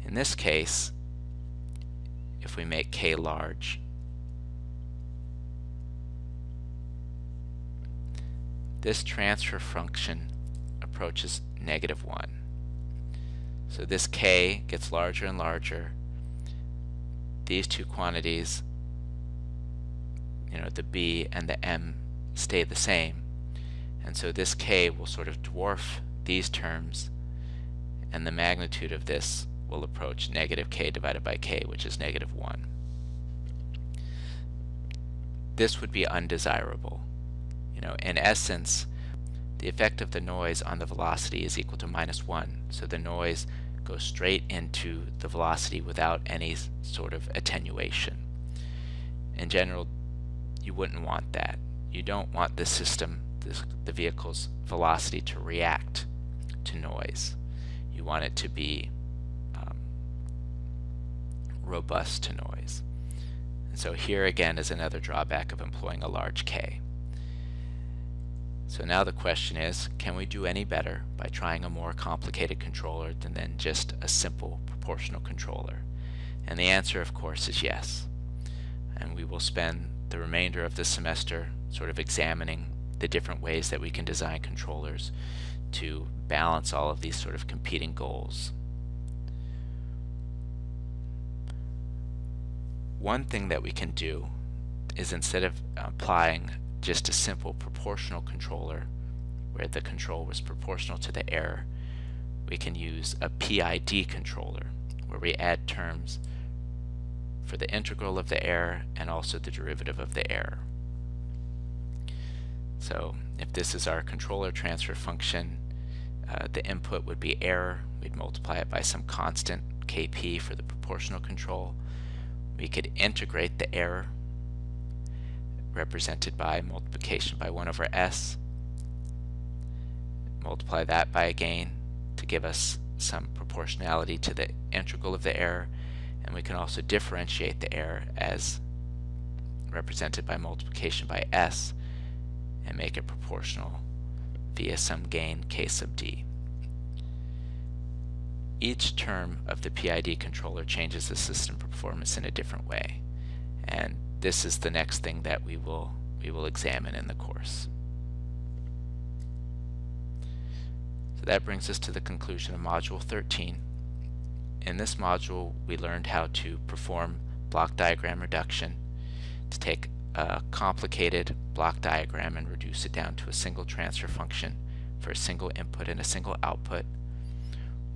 S1: In this case, if we make k large, this transfer function approaches -1. So this k gets larger and larger. These two quantities, the b and the m, stay the same. And so this k will sort of dwarf these terms, and the magnitude of this will approach -k divided by k, which is -1. This would be undesirable. In essence, the effect of the noise on the velocity is equal to -1. So the noise goes straight into the velocity without any sort of attenuation. In general, you wouldn't want that. You don't want the system, the vehicle's velocity, to react to noise. You want it to be robust to noise. And so here again is another drawback of employing a large k. So now the question is, can we do any better by trying a more complicated controller than just a simple proportional controller? And the answer, of course, is yes. And we will spend the remainder of this semester sort of examining the different ways that we can design controllers to balance all of these sort of competing goals. One thing that we can do is, instead of applying just a simple proportional controller where the control was proportional to the error, we can use a PID controller where we add terms for the integral of the error and also the derivative of the error. So if this is our controller transfer function, the input would be error. We'd multiply it by some constant kp for the proportional control. We could integrate the error, represented by multiplication by 1 over s, multiply that by a gain to give us some proportionality to the integral of the error, and we can also differentiate the error as represented by multiplication by s and make it proportional via some gain k sub d. Each term of the PID controller changes the system performance in a different way, and this is the next thing that we will examine in the course. So that brings us to the conclusion of Module 13. In this module, we learned how to perform block diagram reduction, to take a complicated block diagram and reduce it down to a single transfer function for a single input and a single output.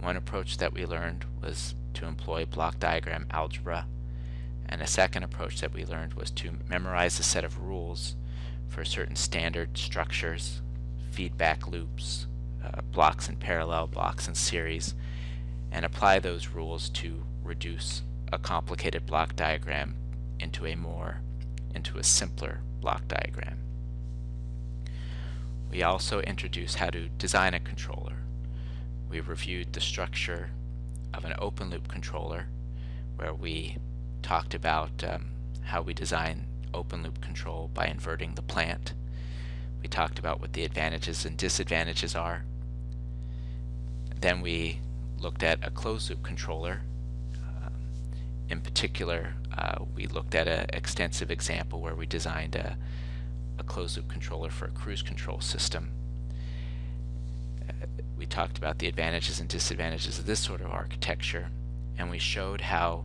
S1: One approach that we learned was to employ block diagram algebra, and a second approach that we learned was to memorize a set of rules for certain standard structures, feedback loops, blocks in parallel, blocks in series, and apply those rules to reduce a complicated block diagram into a simpler block diagram. We also introduced how to design a controller. We reviewed the structure of an open loop controller, where we talked about how we design open loop control by inverting the plant. We talked about what the advantages and disadvantages are. Then we looked at a closed loop controller. In particular, we looked at an extensive example where we designed a closed loop controller for a cruise control system. We talked about the advantages and disadvantages of this sort of architecture, and we showed how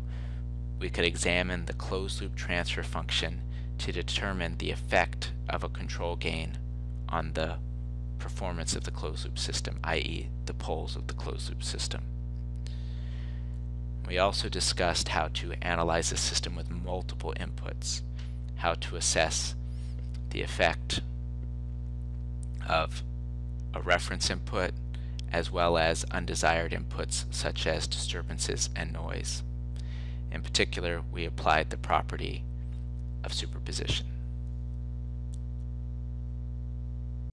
S1: we could examine the closed loop transfer function to determine the effect of a control gain on the performance of the closed loop system, i.e. the poles of the closed loop system. We also discussed how to analyze a system with multiple inputs, how to assess the effect of a reference input as well as undesired inputs such as disturbances and noise. In particular, we applied the property of superposition.